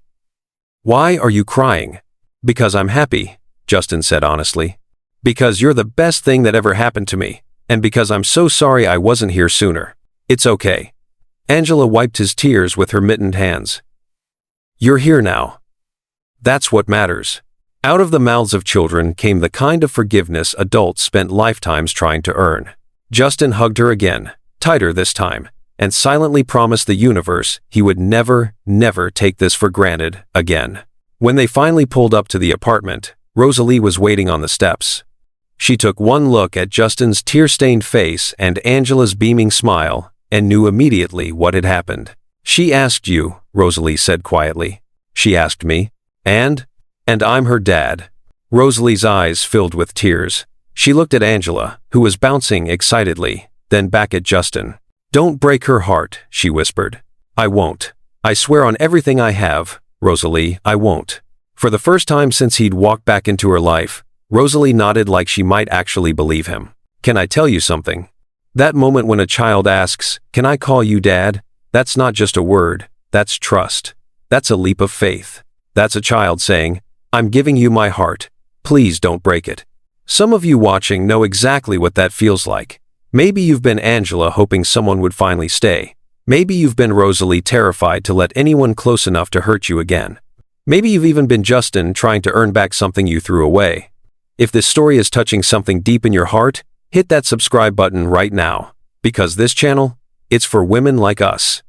A: Why are you crying? Because I'm happy, Justin said honestly. Because you're the best thing that ever happened to me, and because I'm so sorry I wasn't here sooner. It's okay. Angela wiped his tears with her mittened hands. You're here now. That's what matters. Out of the mouths of children came the kind of forgiveness adults spent lifetimes trying to earn. Justin hugged her again, tighter this time, and silently promised the universe he would never, never take this for granted again. When they finally pulled up to the apartment, Rosalie was waiting on the steps. She took one look at Justin's tear-stained face and Angela's beaming smile, and knew immediately what had happened. She asked you, Rosalie said quietly. She asked me. And I'm her dad. Rosalie's eyes filled with tears. She looked at Angela, who was bouncing excitedly, then back at Justin. Don't break her heart, she whispered. I won't. I swear on everything I have, Rosalie, I won't. For the first time since he'd walked back into her life, Rosalie nodded like she might actually believe him. Can I tell you something? That moment when a child asks, "Can I call you Dad?" That's not just a word, that's trust. That's a leap of faith. That's a child saying, "I'm giving you my heart. Please don't break it." Some of you watching know exactly what that feels like. Maybe you've been Angela hoping someone would finally stay. Maybe you've been Rosalie terrified to let anyone close enough to hurt you again. Maybe you've even been Justin trying to earn back something you threw away. If this story is touching something deep in your heart, hit that subscribe button right now, because this channel, it's for women like us.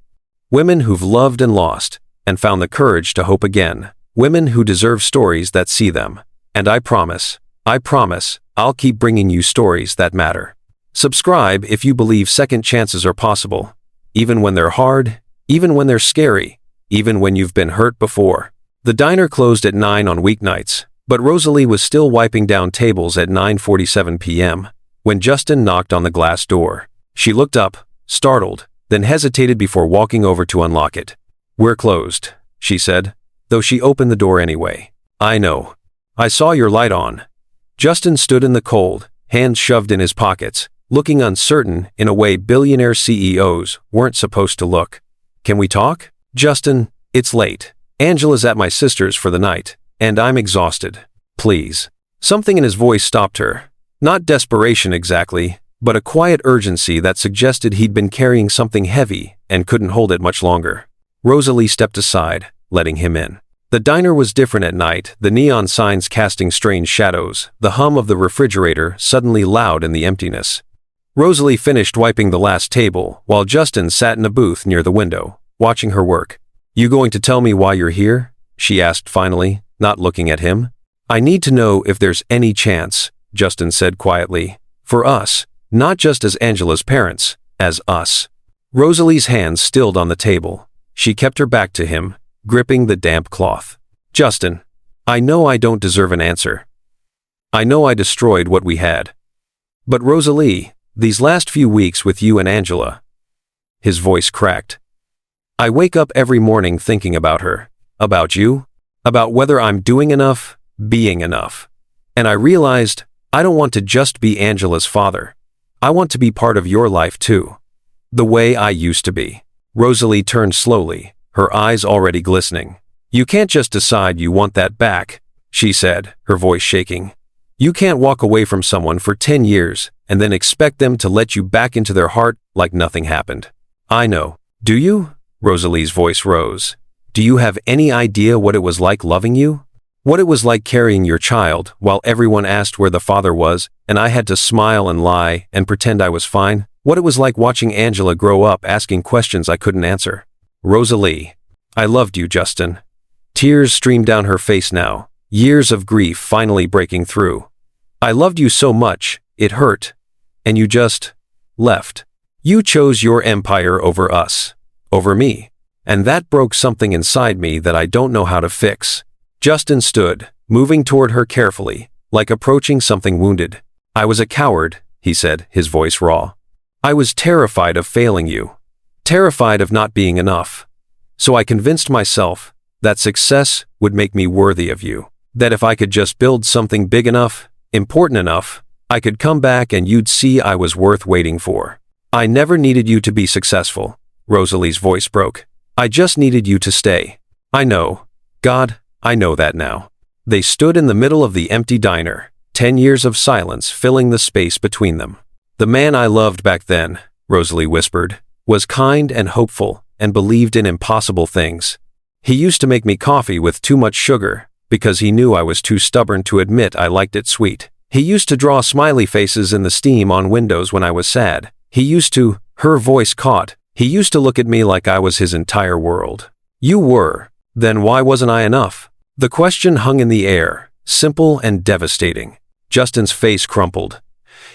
A: Women who've loved and lost, and found the courage to hope again. Women who deserve stories that see them. And I promise, I'll keep bringing you stories that matter. Subscribe if you believe second chances are possible, even when they're hard, even when they're scary, even when you've been hurt before. The diner closed at 9 on weeknights, but Rosalie was still wiping down tables at 9:47 p.m. when Justin knocked on the glass door. She looked up, startled, then hesitated before walking over to unlock it. "We're closed," she said, though she opened the door anyway. "I know. I saw your light on." Justin stood in the cold, hands shoved in his pockets, looking uncertain in a way billionaire CEOs weren't supposed to look. "Can we talk?" "Justin, it's late. Angela's at my sister's for the night, and I'm exhausted. Please." Something in his voice stopped her. Not desperation exactly, but a quiet urgency that suggested he'd been carrying something heavy and couldn't hold it much longer. Rosalie stepped aside, letting him in. The diner was different at night, the neon signs casting strange shadows, the hum of the refrigerator suddenly loud in the emptiness. Rosalie finished wiping the last table, while Justin sat in a booth near the window, watching her work. "You going to tell me why you're here?" she asked finally, not looking at him. "I need to know if there's any chance," Justin said quietly. "For us, not just as Angela's parents, as us." Rosalie's hands stilled on the table. She kept her back to him, gripping the damp cloth. "Justin, I know I don't deserve an answer. I know I destroyed what we had. But Rosalie, these last few weeks with you and Angela..." His voice cracked. "I wake up every morning thinking about her, about you, about whether I'm doing enough, being enough. And I realized I don't want to just be Angela's father. I want to be part of your life too. The way I used to be." Rosalie turned slowly, her eyes already glistening. "You can't just decide you want that back," she said, her voice shaking. "You can't walk away from someone for 10 years and then expect them to let you back into their heart like nothing happened." "I know. Do you?" Rosalie's voice rose. "Do you have any idea what it was like loving you? What it was like carrying your child while everyone asked where the father was and I had to smile and lie and pretend I was fine? What it was like watching Angela grow up asking questions I couldn't answer? Rosalie, I loved you, Justin." Tears streamed down her face now, years of grief finally breaking through. "I loved you so much, it hurt. And you just left. You chose your empire over us, over me. And that broke something inside me that I don't know how to fix." Justin stood, moving toward her carefully, like approaching something wounded. "I was a coward, he said, his voice raw. I was terrified of failing you. Terrified of not being enough. So I convinced myself that success would make me worthy of you. That if I could just build something big enough, important enough, I could come back and you'd see I was worth waiting for. I never needed you to be successful. Rosalie's voice broke. I just needed you to stay. I know. God, I know that now. They stood in the middle of the empty diner, 10 years of silence filling the space between them. The man I loved back then, Rosalie whispered, was kind and hopeful and believed in impossible things. He used to make me coffee with too much sugar because he knew I was too stubborn to admit I liked it sweet. He used to draw smiley faces in the steam on windows when I was sad. He used to, her voice caught, he used to look at me like I was his entire world. You were. Then why wasn't I enough? The question hung in the air, simple and devastating. Justin's face crumpled.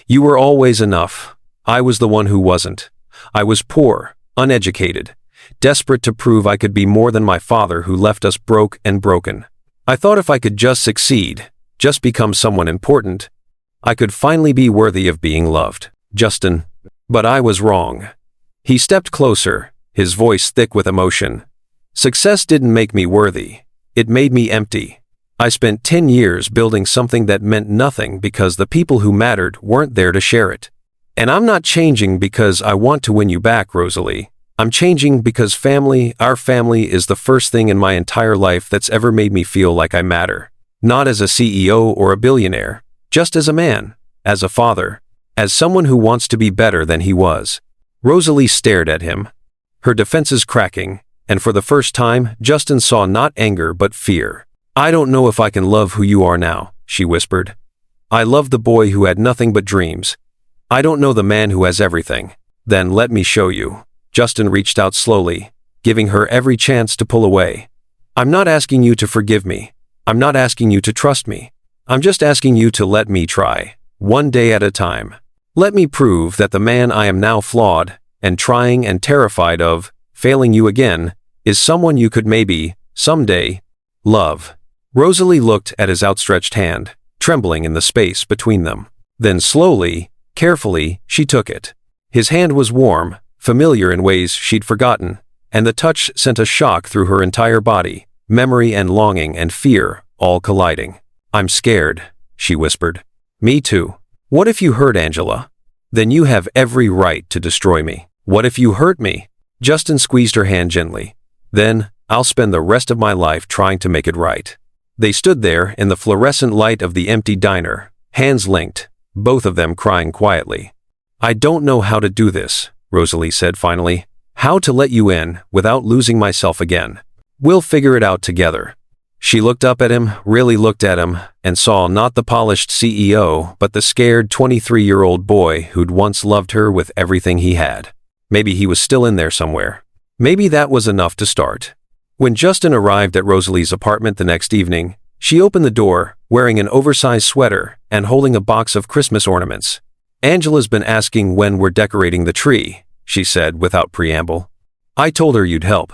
A: You were always enough. I was the one who wasn't. I was poor, uneducated, desperate to prove I could be more than my father who left us broke and broken. I thought if I could just succeed, just become someone important, I could finally be worthy of being loved. Justin. But I was wrong. He stepped closer, his voice thick with emotion. Success didn't make me worthy. It made me empty. I spent 10 years building something that meant nothing because the people who mattered weren't there to share it. And I'm not changing because I want to win you back, Rosalie. I'm changing because family, our family, is the first thing in my entire life that's ever made me feel like I matter. Not as a CEO or a billionaire, just as a man, as a father, as someone who wants to be better than he was. Rosalie stared at him, her defenses cracking, and for the first time, Justin saw not anger but fear. I don't know if I can love who you are now, she whispered. I love the boy who had nothing but dreams. I don't know the man who has everything. Then let me show you. Justin reached out slowly, giving her every chance to pull away. I'm not asking you to forgive me. I'm not asking you to trust me. I'm just asking you to let me try, one day at a time. Let me prove that the man I am now flawed and trying and terrified of, failing you again, is someone you could maybe, someday, love. Rosalie looked at his outstretched hand, trembling in the space between them. Then slowly, carefully, she took it. His hand was warm, familiar in ways she'd forgotten, and the touch sent a shock through her entire body, memory and longing and fear, all colliding. I'm scared, she whispered. Me too. What if you hurt Angela? Then you have every right to destroy me. What if you hurt me? Justin squeezed her hand gently. Then, I'll spend the rest of my life trying to make it right. They stood there in the fluorescent light of the empty diner, hands linked, both of them crying quietly. I don't know how to do this, Rosalie said finally. How to let you in without losing myself again. We'll figure it out together. She looked up at him, really looked at him, and saw not the polished CEO, but the scared 23-year-old boy who'd once loved her with everything he had. Maybe he was still in there somewhere. Maybe that was enough to start. When Justin arrived at Rosalie's apartment the next evening, she opened the door, wearing an oversized sweater and holding a box of Christmas ornaments. Angela's been asking when we're decorating the tree, she said without preamble. I told her you'd help.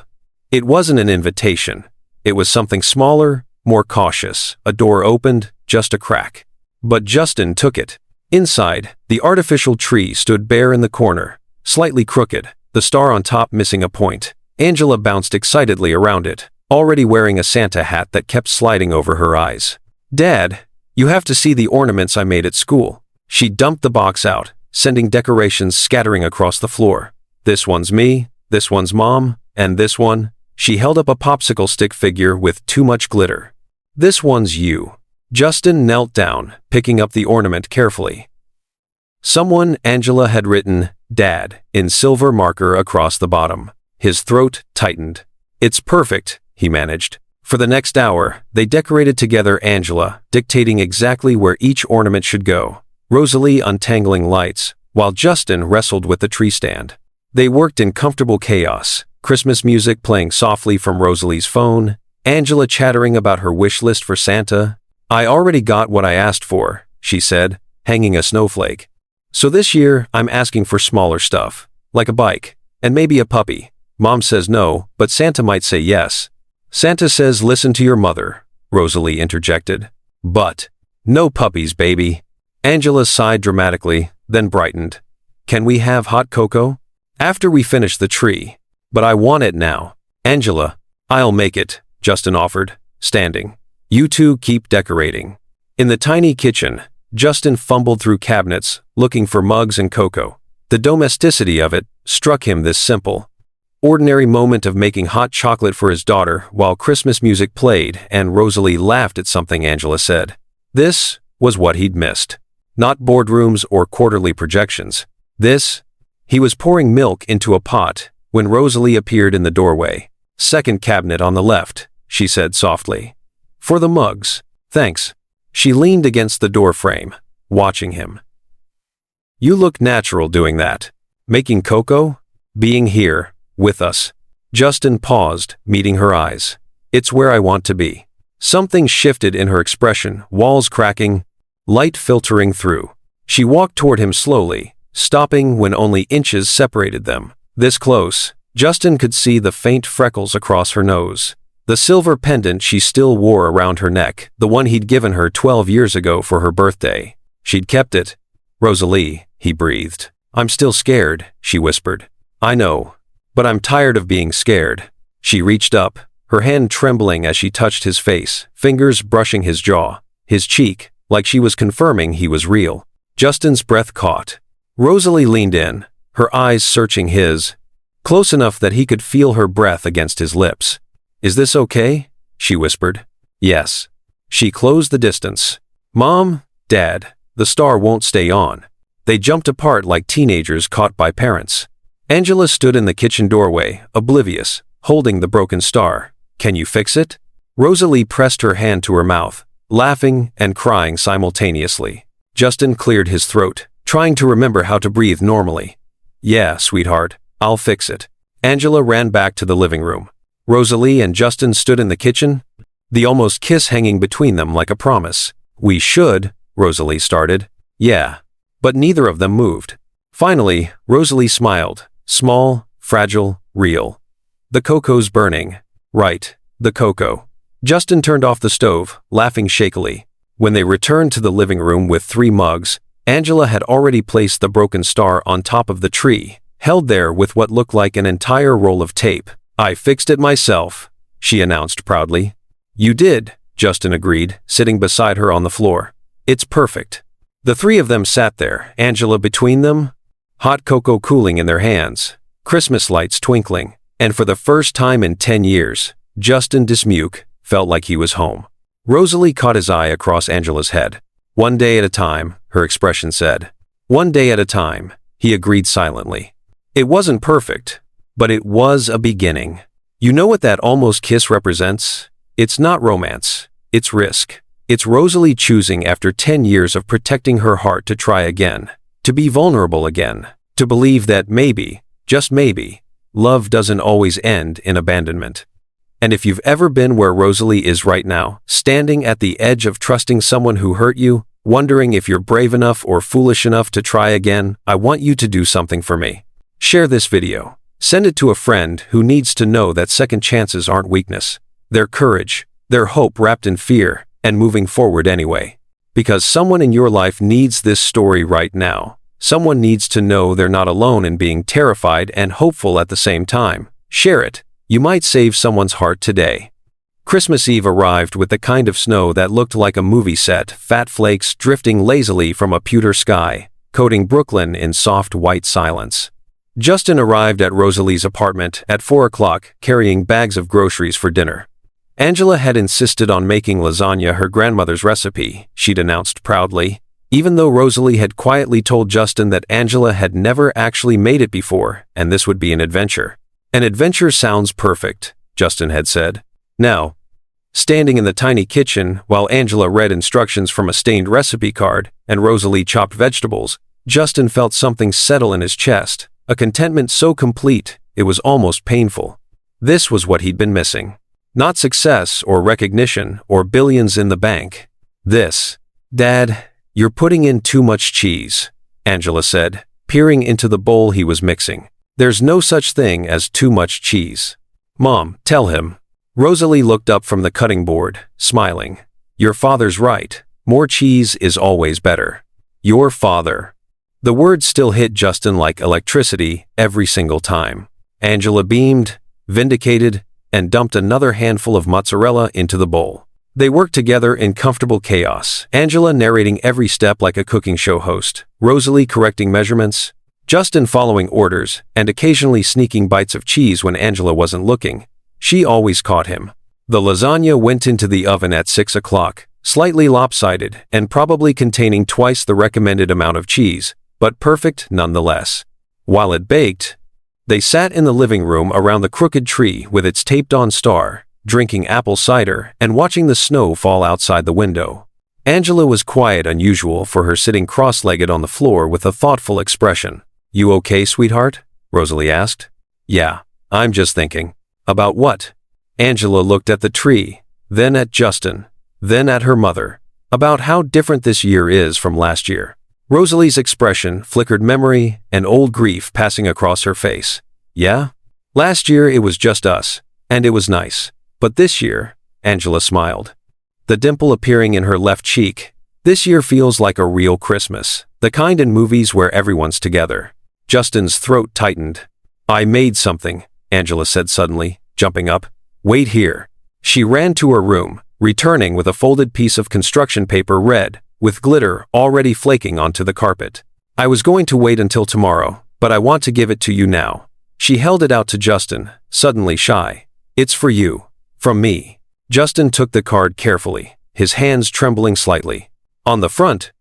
A: It wasn't an invitation. It was something smaller, more cautious. A door opened, just a crack. But Justin took it. Inside, the artificial tree stood bare in the corner, slightly crooked, the star on top missing a point. Angela bounced excitedly around it, already wearing a Santa hat that kept sliding over her eyes. Dad, you have to see the ornaments I made at school. She dumped the box out, sending decorations scattering across the floor. This one's me, this one's Mom, and this one. She held up a popsicle stick figure with too much glitter. This one's you. Justin knelt down, picking up the ornament carefully. Someone, Angela had written, Dad, in silver marker across the bottom. His throat tightened. It's perfect, he managed. For the next hour, they decorated together, Angela dictating exactly where each ornament should go, Rosalie untangling lights, while Justin wrestled with the tree stand. They worked in comfortable chaos, Christmas music playing softly from Rosalie's phone, Angela chattering about her wish list for Santa. I already got what I asked for, she said, hanging a snowflake. So this year, I'm asking for smaller stuff, like a bike, and maybe a puppy. Mom says no, but Santa might say yes. Santa says listen to your mother, Rosalie interjected. But, no puppies, baby. Angela sighed dramatically, then brightened. Can we have hot cocoa? After we finish the tree. But I want it now. Angela, I'll make it, Justin offered, standing. You two keep decorating. In the tiny kitchen, Justin fumbled through cabinets, looking for mugs and cocoa. The domesticity of it struck him this simple, ordinary moment of making hot chocolate for his daughter while Christmas music played and Rosalie laughed at something Angela said. This was what he'd missed. Not boardrooms or quarterly projections. He was pouring milk into a pot when Rosalie appeared in the doorway. Second cabinet on the left, she said softly. For the mugs. Thanks. She leaned against the door frame, watching him. You look natural doing that. Making cocoa? Being here, with us. Justin paused, meeting her eyes. It's where I want to be. Something shifted in her expression, walls cracking, light filtering through. She walked toward him slowly, stopping when only inches separated them. This close, Justin could see the faint freckles across her nose. The silver pendant she still wore around her neck, the one he'd given her 12 years ago for her birthday. She'd kept it. Rosalie, he breathed. I'm still scared, she whispered. I know, but I'm tired of being scared. She reached up, her hand trembling as she touched his face, fingers brushing his jaw, his cheek, like she was confirming he was real. Justin's breath caught. Rosalie leaned in, her eyes searching his, close enough that he could feel her breath against his lips. Is this okay? She whispered. Yes. She closed the distance. Mom, Dad, the star won't stay on. They jumped apart like teenagers caught by parents. Angela stood in the kitchen doorway, oblivious, holding the broken star. Can you fix it? Rosalie pressed her hand to her mouth, laughing and crying simultaneously. Justin cleared his throat, trying to remember how to breathe normally. Yeah, sweetheart, I'll fix it. Angela ran back to the living room. Rosalie and Justin stood in the kitchen, the almost kiss hanging between them like a promise. We should, Rosalie started. Yeah. But neither of them moved. Finally, Rosalie smiled. Small, fragile, real. The cocoa's burning. Right, the cocoa. Justin turned off the stove, laughing shakily. When they returned to the living room with 3 mugs, Angela had already placed the broken star on top of the tree, held there with what looked like an entire roll of tape. I fixed it myself, she announced proudly. You did, Justin agreed, sitting beside her on the floor. It's perfect. The 3 of them sat there, Angela between them, hot cocoa cooling in their hands, Christmas lights twinkling, and for the first time in 10 years, Justin Dismuke felt like he was home. Rosalie caught his eye across Angela's head. One day at a time, her expression said. One day at a time, he agreed silently. It wasn't perfect, but it was a beginning. You know what that almost kiss represents? It's not romance, it's risk. It's Rosalie choosing after 10 years of protecting her heart to try again, to be vulnerable again, to believe that maybe, just maybe, love doesn't always end in abandonment. And if you've ever been where Rosalie is right now, standing at the edge of trusting someone who hurt you, wondering if you're brave enough or foolish enough to try again, I want you to do something for me. Share this video. Send it to a friend who needs to know that second chances aren't weakness. They're courage, they're hope wrapped in fear, and moving forward anyway. Because someone in your life needs this story right now. Someone needs to know they're not alone in being terrified and hopeful at the same time. Share it. You might save someone's heart today. Christmas Eve arrived with the kind of snow that looked like a movie set, fat flakes drifting lazily from a pewter sky, coating Brooklyn in soft white silence. Justin arrived at Rosalie's apartment at 4 o'clock, carrying bags of groceries for dinner. Angela had insisted on making lasagna her grandmother's recipe, she'd announced proudly, even though Rosalie had quietly told Justin that Angela had never actually made it before, and this would be an adventure. An adventure sounds perfect, Justin had said. Now, standing in the tiny kitchen while Angela read instructions from a stained recipe card and Rosalie chopped vegetables, Justin felt something settle in his chest, a contentment so complete it was almost painful. This was what he'd been missing. Not success or recognition or billions in the bank. This. Dad, you're putting in too much cheese, Angela said, peering into the bowl he was mixing. There's no such thing as too much cheese. Mom, tell him. Rosalie looked up from the cutting board, smiling. Your father's right. More cheese is always better. Your father. The words still hit Justin like electricity every single time. Angela beamed, vindicated, and dumped another handful of mozzarella into the bowl. They worked together in comfortable chaos, Angela narrating every step like a cooking show host, Rosalie correcting measurements, Justin following orders, and occasionally sneaking bites of cheese when Angela wasn't looking. She always caught him. The lasagna went into the oven at 6 o'clock, slightly lopsided and probably containing twice the recommended amount of cheese, but perfect nonetheless. While it baked, they sat in the living room around the crooked tree with its taped-on star, drinking apple cider and watching the snow fall outside the window. Angela was quiet, unusual for her, sitting cross-legged on the floor with a thoughtful expression. "You okay, sweetheart?" Rosalie asked. "Yeah, I'm just thinking." "About what?" Angela looked at the tree, then at Justin, then at her mother. "About how different this year is from last year." Rosalie's expression flickered, memory and old grief passing across her face. "Yeah? Last year it was just us, and it was nice. But this year," Angela smiled, the dimple appearing in her left cheek, "this year feels like a real Christmas, the kind in movies where everyone's together." Justin's throat tightened. "I made something," Angela said suddenly, jumping up. "Wait here." She ran to her room, returning with a folded piece of construction paper, red, with glitter already flaking onto the carpet. "I was going to wait until tomorrow, but I want to give it to you now." She held it out to Justin, suddenly shy. "It's for you. From me." Justin took the card carefully, his hands trembling slightly. On the front,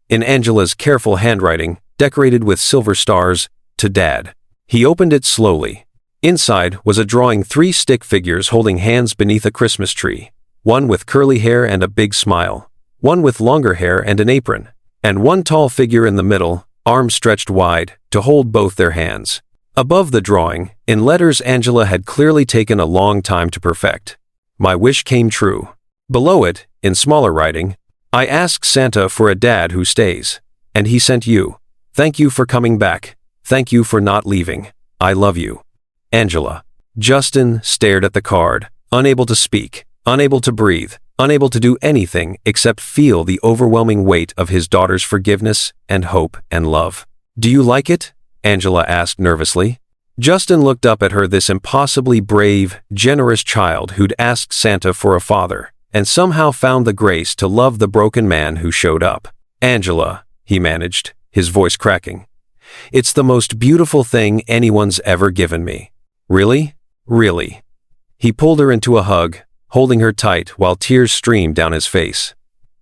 A: in Angela's careful handwriting, decorated with silver stars, "To Dad." He opened it slowly. Inside was a drawing, 3 stick figures holding hands beneath a Christmas tree, one with curly hair and a big smile, one with longer hair and an apron, and one tall figure in the middle, arms stretched wide, to hold both their hands. Above the drawing, in letters Angela had clearly taken a long time to perfect, "My wish came true." Below it, in smaller writing, "I asked Santa for a dad who stays, and he sent you. Thank you for coming back. Thank you for not leaving. I love you. Angela." Justin stared at the card, unable to speak, unable to breathe, unable to do anything except feel the overwhelming weight of his daughter's forgiveness and hope and love. "Do you like it?" Angela asked nervously. Justin looked up at her, this impossibly brave, generous child who'd asked Santa for a father, and somehow found the grace to love the broken man who showed up. "Angela," he managed, his voice cracking, "it's the most beautiful thing anyone's ever given me." "Really? Really?" He pulled her into a hug, holding her tight while tears streamed down his face.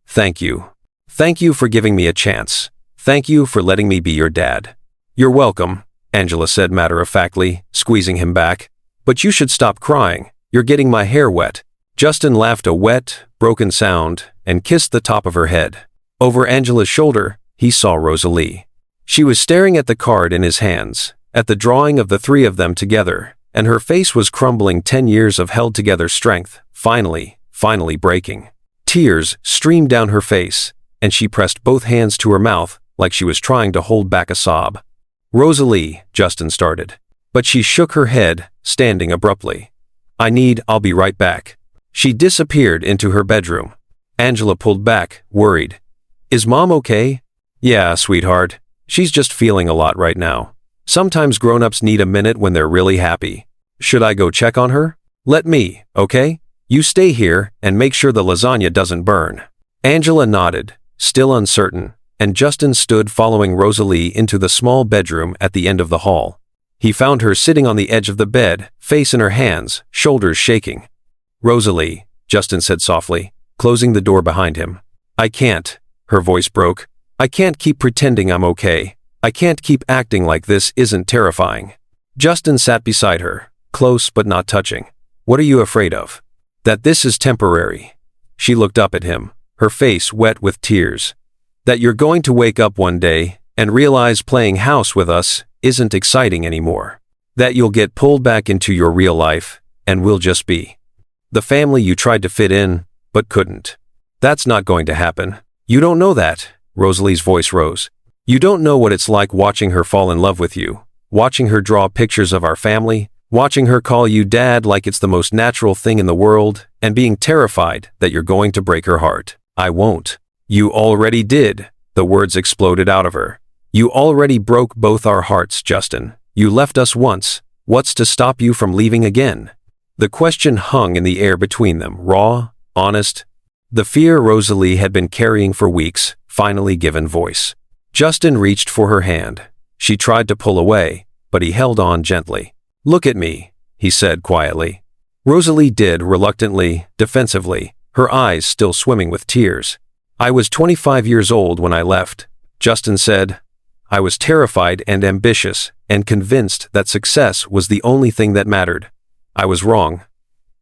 A: "Thank you. Thank you for giving me a chance. Thank you for letting me be your dad." "You're welcome," Angela said matter-of-factly, squeezing him back. "But you should stop crying. You're getting my hair wet." Justin laughed a wet, broken sound and kissed the top of her head. Over Angela's shoulder, he saw Rosalie. She was staring at the card in his hands, at the drawing of the 3 of them together, and her face was crumbling. 10 years of held-together strength, finally breaking. Tears streamed down her face, and she pressed both hands to her mouth like she was trying to hold back a sob. "Rosalie," Justin started, but she shook her head, standing abruptly. I'll be right back." She disappeared into her bedroom. Angela pulled back, worried. "Is Mom okay?" "Yeah, sweetheart. She's just feeling a lot right now. Sometimes grown-ups need a minute when they're really happy." "Should I go check on her?" "Let me, okay? You stay here and make sure the lasagna doesn't burn." Angela nodded, still uncertain, and Justin stood following Rosalie into the small bedroom at the end of the hall. He found her sitting on the edge of the bed, face in her hands, shoulders shaking. "Rosalie," Justin said softly, closing the door behind him. "I can't," her voice broke. "I can't keep pretending I'm okay. I can't keep acting like this isn't terrifying." Justin sat beside her, close but not touching. "What are you afraid of?" "That this is temporary." She looked up at him, her face wet with tears. "That you're going to wake up one day and realize playing house with us isn't exciting anymore. That you'll get pulled back into your real life, and we'll just be the family you tried to fit in, but couldn't. That's not going to happen. You don't know that." Rosalie's voice rose. "You don't know what it's like watching her fall in love with you, watching her draw pictures of our family, watching her call you dad like it's the most natural thing in the world, and being terrified that you're going to break her heart." "I won't." "You already did," the words exploded out of her. You already broke both our hearts, Justin. You left us once. What's to stop you from leaving again? The question hung in the air between them, raw, honest. The fear Rosalie had been carrying for weeks, finally given voice. Justin reached for her hand. She tried to pull away, but he held on gently. "Look at me," he said quietly. Rosalie did, reluctantly, defensively, her eyes still swimming with tears. "I was 25 years old when I left," Justin said. "I was terrified and ambitious, and convinced that success was the only thing that mattered. I was wrong.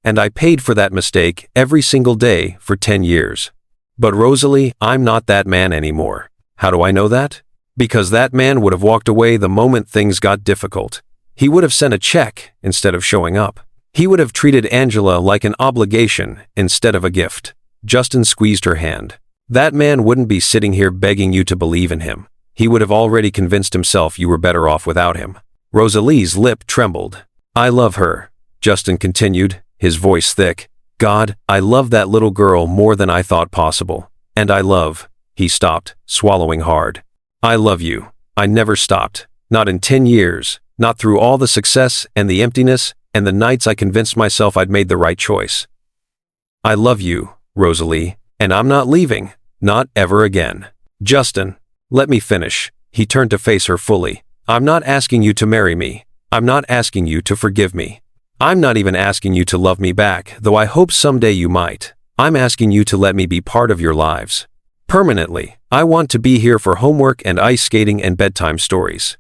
A: And I paid for that mistake every single day for 10 years. But Rosalie, I'm not that man anymore. How do I know that? Because that man would have walked away the moment things got difficult. He would have sent a check instead of showing up. He would have treated Angela like an obligation instead of a gift." Justin squeezed her hand. "That man wouldn't be sitting here begging you to believe in him. He would have already convinced himself you were better off without him." Rosalie's lip trembled. "I love her," Justin continued, his voice thick. "God, I love that little girl more than I thought possible. And I love—" He stopped, swallowing hard. "I love you. I never stopped. Not in 10 years. Not through all the success and the emptiness and the nights I convinced myself I'd made the right choice. I love you, Rosalie, and I'm not leaving. Not ever again." "Justin, let me finish." He turned to face her fully. "I'm not asking you to marry me. I'm not asking you to forgive me. I'm not even asking you to love me back, though I hope someday you might. I'm asking you to let me be part of your lives. Permanently. I want to be here for homework and ice skating and bedtime stories.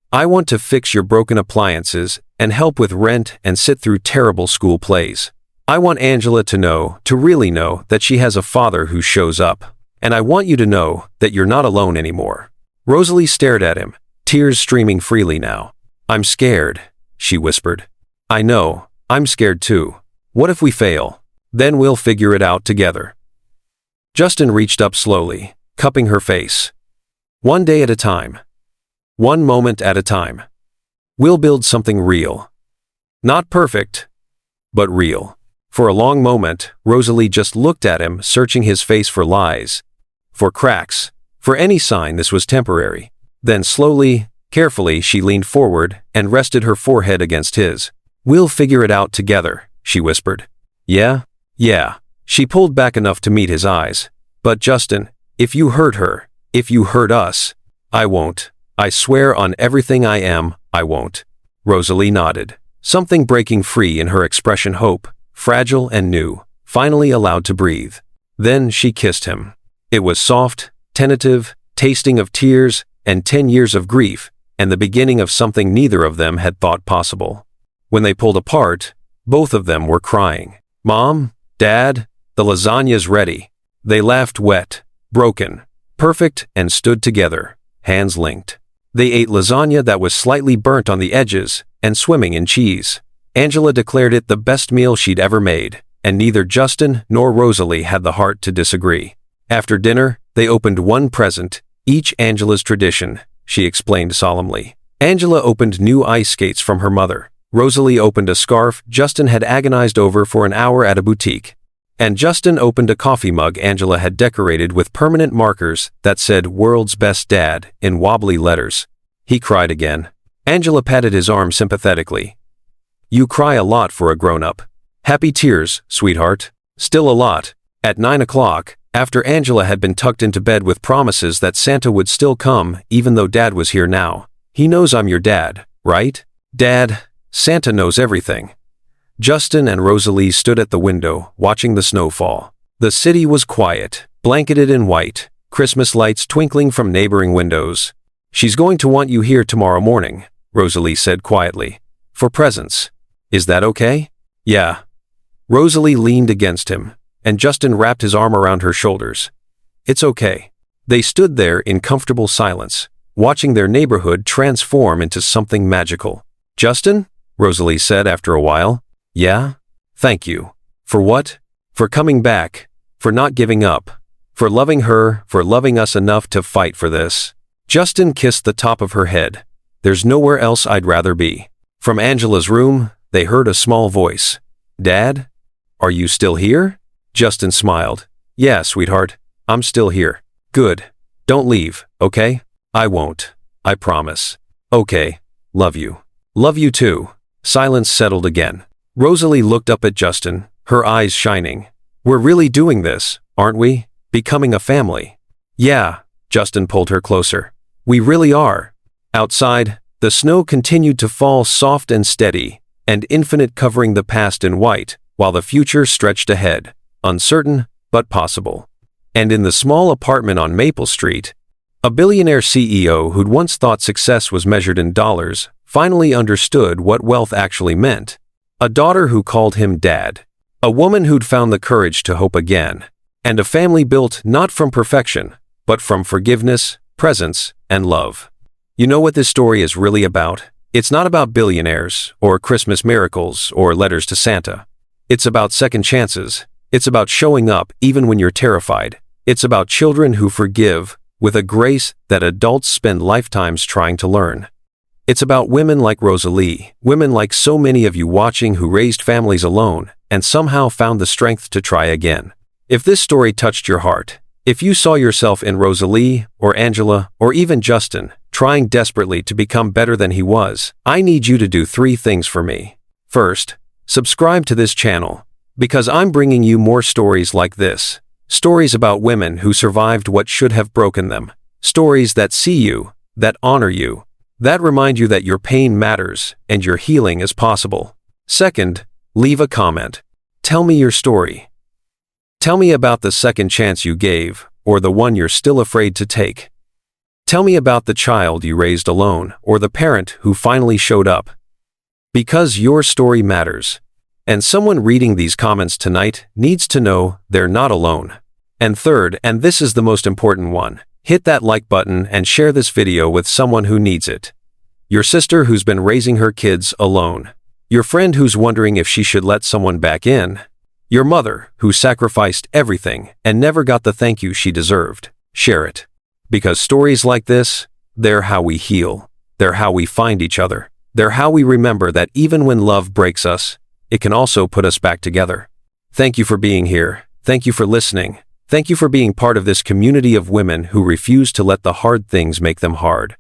A: I want to fix your broken appliances and help with rent and sit through terrible school plays. I want Angela to know, to really know, that she has a father who shows up. And I want you to know that you're not alone anymore." Rosalie stared at him, tears streaming freely now. "I'm scared," she whispered. "I know, I'm scared too. What if we fail? Then we'll figure it out together." Justin reached up slowly, cupping her face. "One day at a time. One moment at a time. We'll build something real. Not perfect, but real." For a long moment, Rosalie just looked at him, searching his face for lies, for cracks, for any sign this was temporary. Then slowly, carefully, she leaned forward and rested her forehead against his. "We'll figure it out together," she whispered. "Yeah? Yeah." She pulled back enough to meet his eyes. "But Justin, if you hurt her, if you hurt us, I won't. I swear on everything I am, I won't." Rosalie nodded, something breaking free in her expression, hope, fragile and new, finally allowed to breathe. Then she kissed him. It was soft, tentative, tasting of tears and 10 years of grief, and the beginning of something neither of them had thought possible. When they pulled apart, both of them were crying. "Mom, Dad, the lasagna's ready." They laughed wet, broken, perfect, and stood together, hands linked. They ate lasagna that was slightly burnt on the edges and swimming in cheese. Angela declared it the best meal she'd ever made, and neither Justin nor Rosalie had the heart to disagree. After dinner, they opened one present, each Angela's tradition, she explained solemnly. Angela opened new ice skates from her mother. Rosalie opened a scarf Justin had agonized over for an hour at a boutique. And Justin opened a coffee mug Angela had decorated with permanent markers that said "World's Best Dad" in wobbly letters. He cried again. Angela patted his arm sympathetically. "You cry a lot for a grown-up." "Happy tears, sweetheart." "Still a lot." At 9 o'clock, after Angela had been tucked into bed with promises that Santa would still come even though Dad was here now. "He knows I'm your dad, right?" "Dad, Santa knows everything." Justin and Rosalie stood at the window, watching the snow fall. The city was quiet, blanketed in white, Christmas lights twinkling from neighboring windows. "She's going to want you here tomorrow morning," Rosalie said quietly. "For presents. Is that okay?" "Yeah." Rosalie leaned against him, and Justin wrapped his arm around her shoulders. "It's okay." They stood there in comfortable silence, watching their neighborhood transform into something magical. "Justin?" Rosalie said after a while. "Yeah? Thank you." "For what?" "For coming back. For not giving up. For loving her. For loving us enough to fight for this." Justin kissed the top of her head. "There's nowhere else I'd rather be." From Angela's room, they heard a small voice. "Dad? Are you still here?" Justin smiled. "Yeah, sweetheart. I'm still here." "Good. Don't leave, okay?" "I won't." I promise. Okay. Love you. Love you too. Silence settled again. Rosalie looked up at Justin, her eyes shining. We're really doing this, aren't we? Becoming a family. Yeah, Justin pulled her closer. We really are. Outside, the snow continued to fall soft and steady, and infinite, covering the past in white, while the future stretched ahead, uncertain, but possible. And in the small apartment on Maple Street, a billionaire CEO who'd once thought success was measured in dollars finally understood what wealth actually meant. A daughter who called him Dad. A woman who'd found the courage to hope again. And a family built not from perfection, but from forgiveness, presence, and love. You know what this story is really about? It's not about billionaires, or Christmas miracles, or letters to Santa. It's about second chances. It's about showing up even when you're terrified. It's about children who forgive, with a grace that adults spend lifetimes trying to learn. It's about women like Rosalie, women like so many of you watching who raised families alone, and somehow found the strength to try again. If this story touched your heart, if you saw yourself in Rosalie, or Angela, or even Justin, trying desperately to become better than he was, I need you to do 3 things for me. First, subscribe to this channel, because I'm bringing you more stories like this. Stories about women who survived what should have broken them. Stories that see you, that honor you, that remind you that your pain matters and your healing is possible. Second, leave a comment. Tell me your story. Tell me about the second chance you gave, or the one you're still afraid to take. Tell me about the child you raised alone, or the parent who finally showed up. Because your story matters. And someone reading these comments tonight needs to know they're not alone. And third, and this is the most important one, hit that like button and share this video with someone who needs it. Your sister who's been raising her kids alone. Your friend who's wondering if she should let someone back in. Your mother who sacrificed everything and never got the thank you she deserved. Share it. Because stories like this, they're how we heal. They're how we find each other. They're how we remember that even when love breaks us, it can also put us back together. Thank you for being here. Thank you for listening. Thank you for being part of this community of women who refuse to let the hard things make them hard.